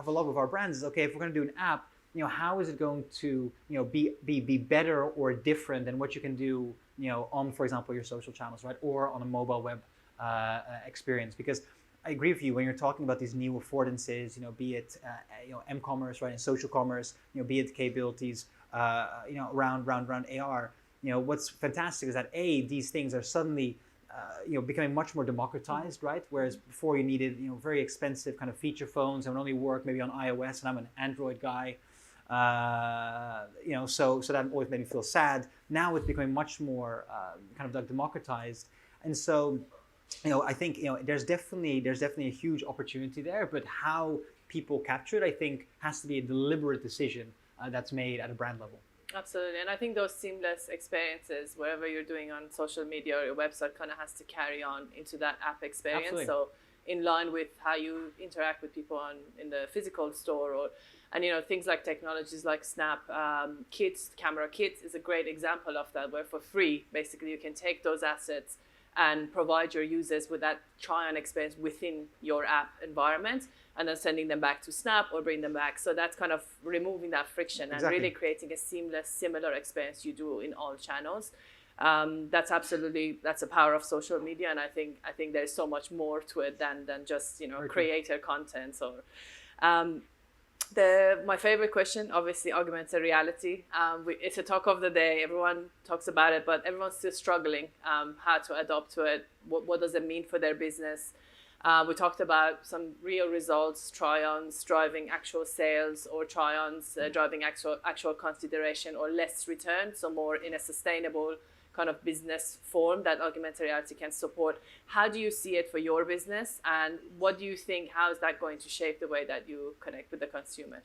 a lot with our brands is, okay, if we're going to do an app, how is it going to, be better or different than what you can do, on, for example, your social channels, right, or on a mobile web experience? Because I agree with you when you're talking about these new affordances, be it, m-commerce, right, and social commerce, be it capabilities, around AR. What's fantastic is that these things are suddenly, becoming much more democratized, right? Whereas before you needed, very expensive kind of feature phones and would only work maybe on iOS, and I'm an Android guy. So that always made me feel sad. Now it's becoming much more kind of like democratized, and so I think there's definitely a huge opportunity there. But how people capture it, I think, has to be a deliberate decision that's made at a brand level. Absolutely, and I think those seamless experiences, wherever you're doing on social media or your website, kind of has to carry on into that app experience. Absolutely. So in line with how you interact with people in the physical store, and things like technologies like Snap kits, camera kits is a great example of that, where for free, basically, you can take those assets and provide your users with that try-on experience within your app environment, and then sending them back to Snap or bring them back. So that's kind of removing that friction and really creating a seamless, similar experience you do in all channels. That's the power of social media, and I think there's so much more to it than just creator content or. My favorite question, obviously, augmented reality. It's a talk of the day. Everyone talks about it, but everyone's still struggling how to adopt to it. What does it mean for their business? We talked about some real results, try-ons driving actual sales, or try-ons driving actual consideration or less return, so more in a sustainable kind of business form that augmented reality can support. How do you see it for your business, and what do you think, how is that going to shape the way that you connect with the consumers?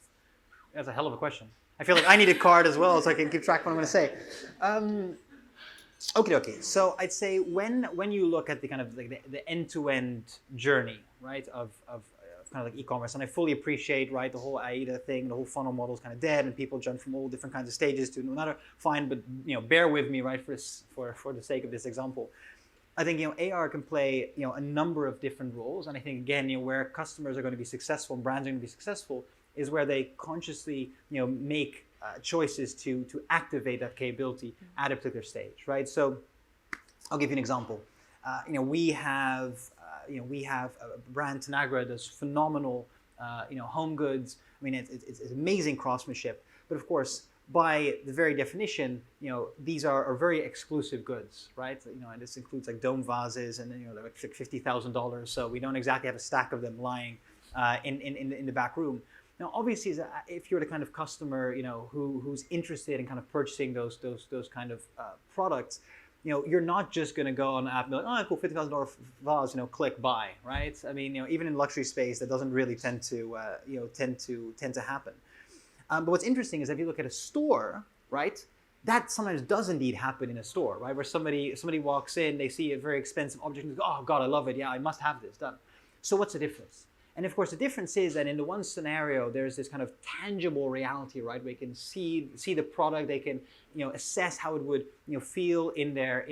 That's a hell of a question. I feel like I need a card as well so I can keep track of what I'm going to say. Okay. So I'd say when you look at the kind of like the end-to-end journey, right, of kind of like e-commerce, and I fully appreciate, right, the whole AIDA thing, the whole funnel model is kind of dead, and people jump from all different kinds of stages to another. Fine, but bear with me, right, for the sake of this example. I think AR can play a number of different roles, and I think again where customers are going to be successful and brands are going to be successful is where they consciously make choices to activate that capability at a particular stage, right? So I'll give you an example. We have a brand, Tanagra, does phenomenal, home goods. I mean, it's amazing craftsmanship. But of course, by the very definition, these are very exclusive goods, right? And this includes like dome vases, and they're like $50,000. So we don't exactly have a stack of them lying in the back room. Now, obviously, if you're the kind of customer, who's interested in kind of purchasing those kind of products, you're not just going to go on the app and be like, oh, cool, $50,000 vase, click buy, right? I mean, even in luxury space, that doesn't really tend to happen. But what's interesting is if you look at a store, right, that sometimes does indeed happen in a store, right? Where somebody walks in, they see a very expensive object and go, oh God, I love it. Yeah, I must have this done. So what's the difference? And of course, the difference is that in the one scenario, there's this kind of tangible reality, right? Where they can see the product, they can assess how it would feel in their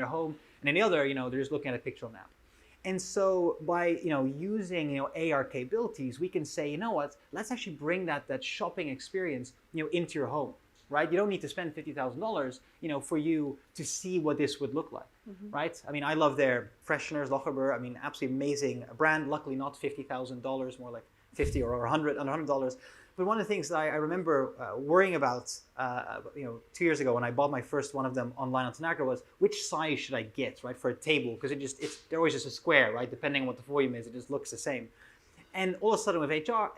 home. And in the other, they're just looking at a picture on an app. And so by using AR capabilities, we can say, you know what, let's actually bring that shopping experience into your home, right? You don't need to spend $50,000 for you to see what this would look like, right? I mean, I love their fresheners, Lochaber. I mean, absolutely amazing brand. Luckily, not $50,000, more like $50 or $100. But one of the things that I remember worrying about, 2 years ago when I bought my first one of them online on Tanaka was which size should I get, right, for a table? Because they're always just a square, right? Depending on what the volume is, it just looks the same. And all of a sudden with HR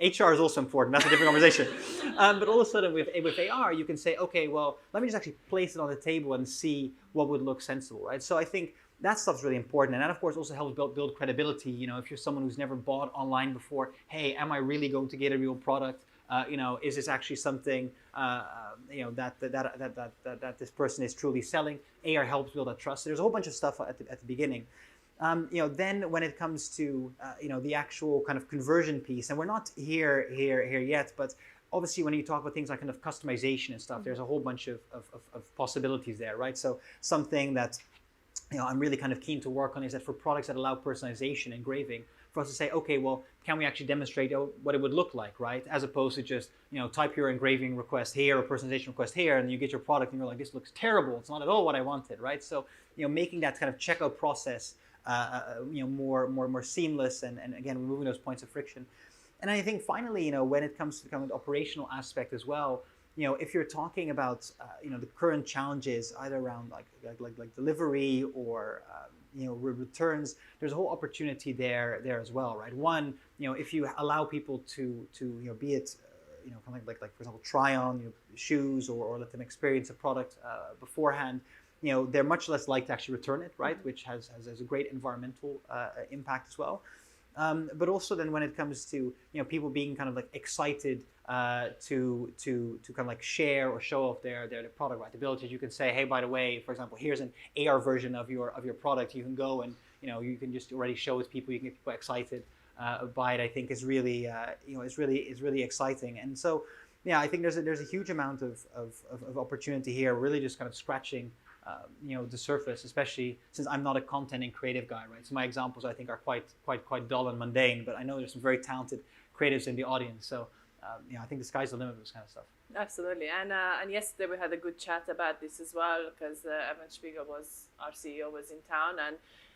is also important. That's a different conversation. But all of a sudden with AR, you can say, okay, well, let me just actually place it on the table and see what would look sensible, right? So I think that stuff's really important. And that, of course, also helps build credibility. If you're someone who's never bought online before, hey, am I really going to get a real product? Is this actually something, that this person is truly selling? AR helps build that trust. So there's a whole bunch of stuff at the beginning. Then when it comes to the actual kind of conversion piece, and we're not here yet, but obviously when you talk about things like kind of customization and stuff, there's a whole bunch of possibilities there, right? So something that I'm really kind of keen to work on is that for products that allow personalization, engraving, for us to say, okay, well, can we actually demonstrate what it would look like, right? As opposed to just, type your engraving request here or personalization request here, and you get your product and you're like, this looks terrible. It's not at all what I wanted, right? So, making that kind of checkout process, more seamless and again, removing those points of friction. And I think finally, when it comes to the kind of operational aspect as well, if you're talking about, the current challenges either around like delivery or, returns, there's a whole opportunity there as well, right? One, if you allow people to be it, kind of like for example, try on shoes or let them experience a product beforehand, they're much less likely to actually return it, right? Which has a great environmental impact as well. But also then when it comes to people being kind of like excited to kind of like share or show off their product, right? The ability you can say, hey, by the way, for example, here's an AR version of your product. You can go and you can just already show it to people. You can get people excited by it. I think is really is really exciting. And so I think there's a huge amount of opportunity here. Really just kind of scratching the surface, especially since I'm not a content and creative guy, right? So my examples I think are quite dull and mundane, but I know there's some very talented creatives in the audience. So I think the sky's the limit with this kind of stuff. Absolutely, and yesterday we had a good chat about this as well because Evan Spiegel our CEO was in town,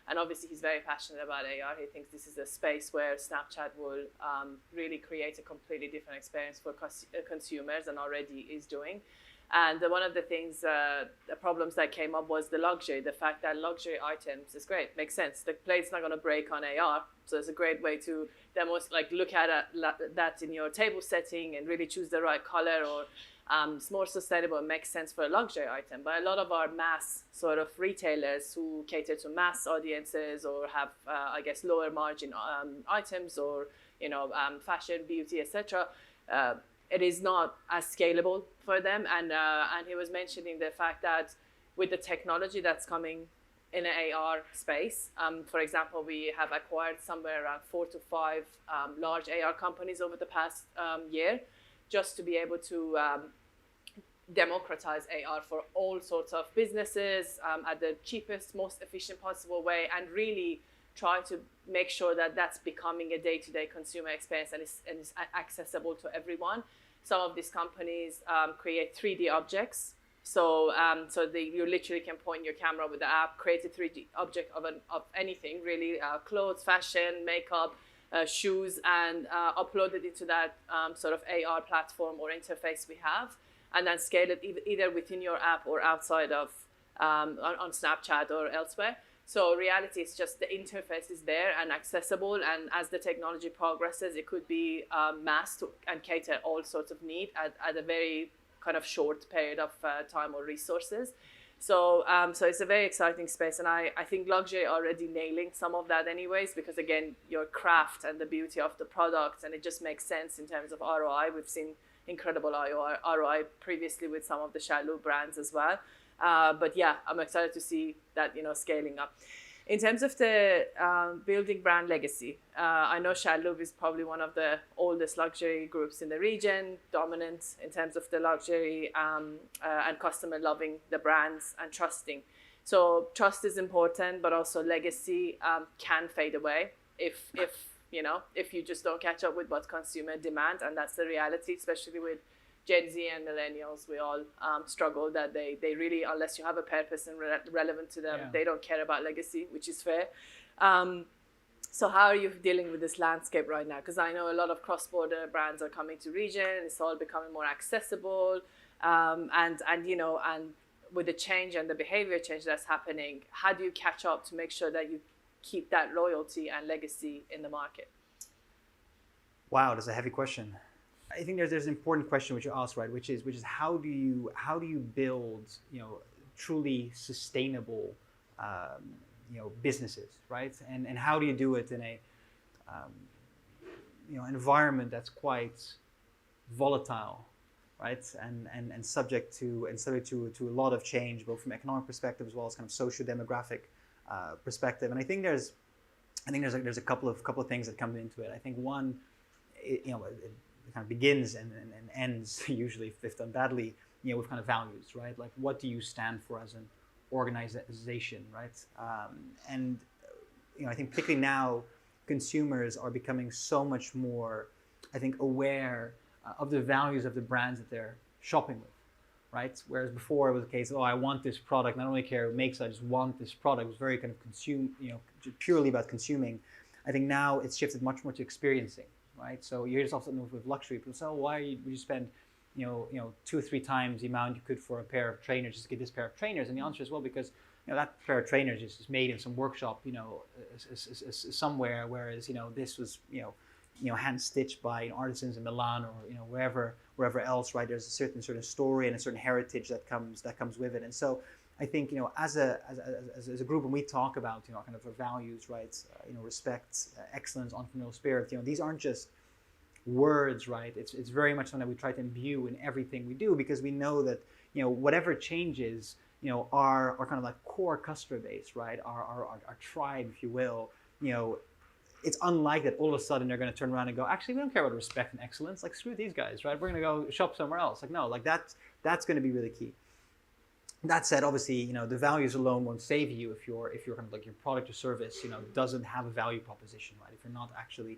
and obviously he's very passionate about AR. He thinks this is a space where Snapchat will really create a completely different experience for consumers, and already is doing. And one of the things, the problems that came up was the luxury, the fact that luxury items is great, makes sense. The plate's not going to break on AR, so it's a great way to look at that in your table setting and really choose the right color, or it's more sustainable and makes sense for a luxury item. But a lot of our mass sort of retailers who cater to mass audiences or have, lower margin items or, fashion, beauty, etc., it is not as scalable for them, and he was mentioning the fact that with the technology that's coming in an AR space, for example, we have acquired somewhere around 4 to 5 large AR companies over the past year, just to be able to democratize AR for all sorts of businesses at the cheapest, most efficient possible way, and really try to make sure that that's becoming a day-to-day consumer experience and is accessible to everyone. Some of these companies create 3D objects. So you literally can point your camera with the app, create a 3D object of anything, really, clothes, fashion, makeup, shoes, and upload it into that sort of AR platform or interface we have, and then scale it either within your app or outside of on Snapchat or elsewhere. So reality is just the interface is there and accessible, and as the technology progresses, it could be mass and cater all sorts of need at a very kind of short period of time or resources. So it's a very exciting space, and I think luxury already nailing some of that anyways, because again, your craft and the beauty of the product, and it just makes sense in terms of ROI. We've seen incredible ROI previously with some of the Shalou brands as well. But yeah, I'm excited to see that, scaling up. In terms of the building brand legacy, I know Shalou is probably one of the oldest luxury groups in the region, dominant in terms of the luxury and customer loving the brands and trusting. So trust is important, but also legacy can fade away if you just don't catch up with what consumer demand, and that's the reality, especially with Gen Z and millennials. We all struggle that they really, unless you have a purpose and relevant to them, they don't care about legacy, which is fair. So how are you dealing with this landscape right now? Because I know a lot of cross-border brands are coming to region. It's all becoming more accessible, and with the change and the behavior change that's happening, how do you catch up to make sure that you keep that loyalty and legacy in the market? Wow, that's a heavy question. I think there's an important question which you asked, right? Which is how do you build truly sustainable businesses, right? And how do you do it in a environment that's quite volatile, right? And subject to a lot of change, both from economic perspective as well as kind of socio-demographic perspective. And I think there's a couple of things that come into it. I think one, it kind of begins and ends usually, if done badly, with kind of values, right? Like, what do you stand for as an organization, right? And I think particularly now, consumers are becoming so much more, I think, aware of the values of the brands that they're shopping with, right? Whereas before it was a case of, I want this product, and I don't really care who makes it, I just want this product. It was very kind of purely about consuming. I think now it's shifted much more to experiencing, right? So you hear this often with luxury. People say, would you spend, 2 or 3 times the amount you could for a pair of trainers just to get this pair of trainers? And the answer is, well, because that pair of trainers is made in some workshop, somewhere, whereas this was hand stitched by artisans in Milan or wherever else, right? There's a certain story and a certain heritage that comes with it. And so I think as a group, when we talk about kind of our values, right? Respect, excellence, entrepreneurial spirit. These aren't just words, right? It's very much something that we try to imbue in everything we do, because we know that whatever changes our kind of like core customer base, right? Our tribe, if you will. It's unlike that all of a sudden they're going to turn around and go, actually, we don't care about respect and excellence. Like, screw these guys, right? We're going to go shop somewhere else. Like, no, like that's going to be really key. That said, obviously, the values alone won't save you if you're kind of like your product or service, doesn't have a value proposition, right? If you're not actually,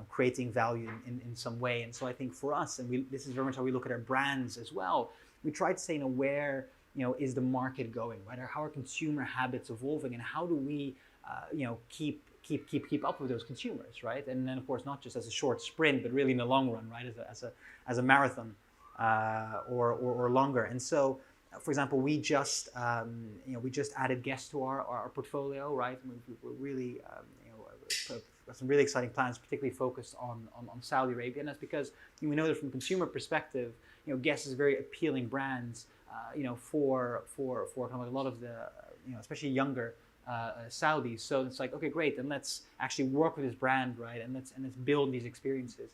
creating value in some way. And so I think for us, and this is very much how we look at our brands as well. We try to say, where, is the market going, right? Or how are consumer habits evolving, and how do we, keep up with those consumers, right? And then, of course, not just as a short sprint, but really in the long run, right? As a marathon or longer. And so, for example, we just added guests to our portfolio, right? We're really got some really exciting plans, particularly focused on Saudi Arabia, and that's because we know that from a consumer perspective, Guess is a very appealing brand, for kind of like a lot of the especially younger Saudis. So it's like, okay, great, then let's actually work with this brand, right? And let's build these experiences.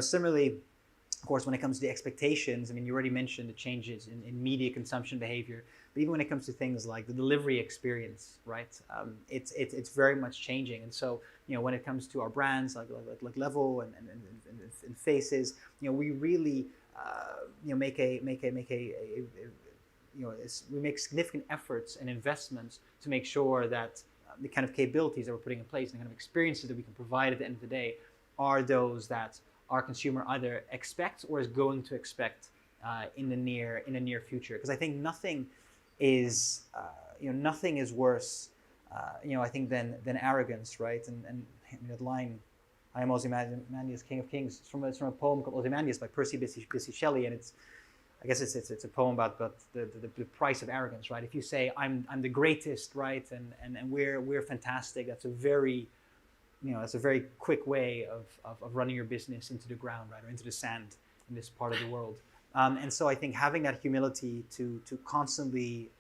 Similarly, of course, when it comes to the expectations, I mean, you already mentioned the changes in media consumption behavior, but even when it comes to things like the delivery experience, right? It's very much changing. And so, when it comes to our brands like Level and Faces, we really we make significant efforts and investments to make sure that the kind of capabilities that we're putting in place and the kind of experiences that we can provide at the end of the day are those that our consumer either expects or is going to expect in the near future. Because I think nothing is worse, I think than arrogance, right? And that line, "I am Ozymandias, King of Kings," it's from a poem called Ozymandias by Percy Bysshe Shelley, and I guess it's a poem about the price of arrogance, right? If you say I'm the greatest, right, and we're fantastic, that's a very quick way of running your business into the ground, right, or into the sand in this part of the world. And so I think having that humility to constantly,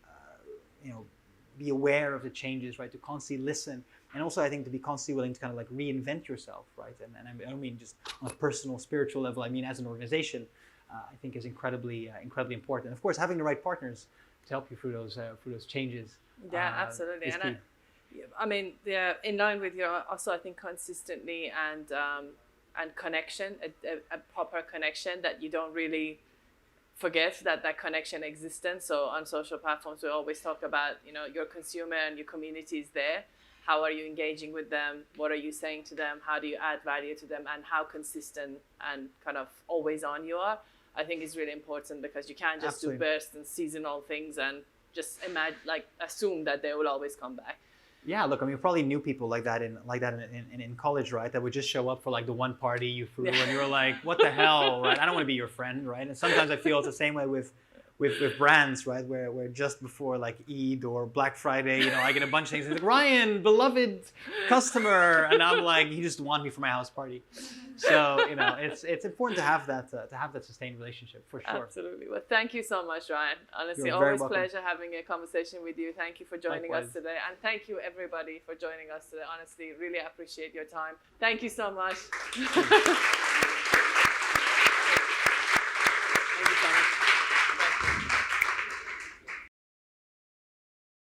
be aware of the changes, right, to constantly listen, and also I think to be constantly willing to kind of like reinvent yourself, right, and I don't mean just on a personal, spiritual level. I mean as an organization, I think is incredibly important. Of course, having the right partners to help you through those changes. Yeah, absolutely. Is And key. I mean, yeah, in line with your also, I think consistently and connection, a proper connection that you don't really forget that connection existence. So on social platforms, we always talk about, your consumer and your community is there. How are you engaging with them? What are you saying to them? How do you add value to them? And how consistent and kind of always on you are, I think is really important, because you can't just Absolutely. do burst and seasonal things and just assume that they will always come back. Yeah, look, I mean, you probably knew people like that in college, right? That would just show up for like the one party you threw, and you were like, "What the hell?" Right? I don't want to be your friend, right? And sometimes I feel it's the same way with brands, right? Where just before like Eid or Black Friday, I get a bunch of things. It's like, Ryan, beloved customer, and I'm like, he just wanted me for my house party. So it's important to have that sustained relationship for sure. Absolutely. Well, thank you so much, Ryan. Honestly, You're very always welcome. pleasure having a conversation with you. Thank you for joining Likewise. us today, and thank you everybody for joining us today. Honestly, really appreciate your time. Thank you so much.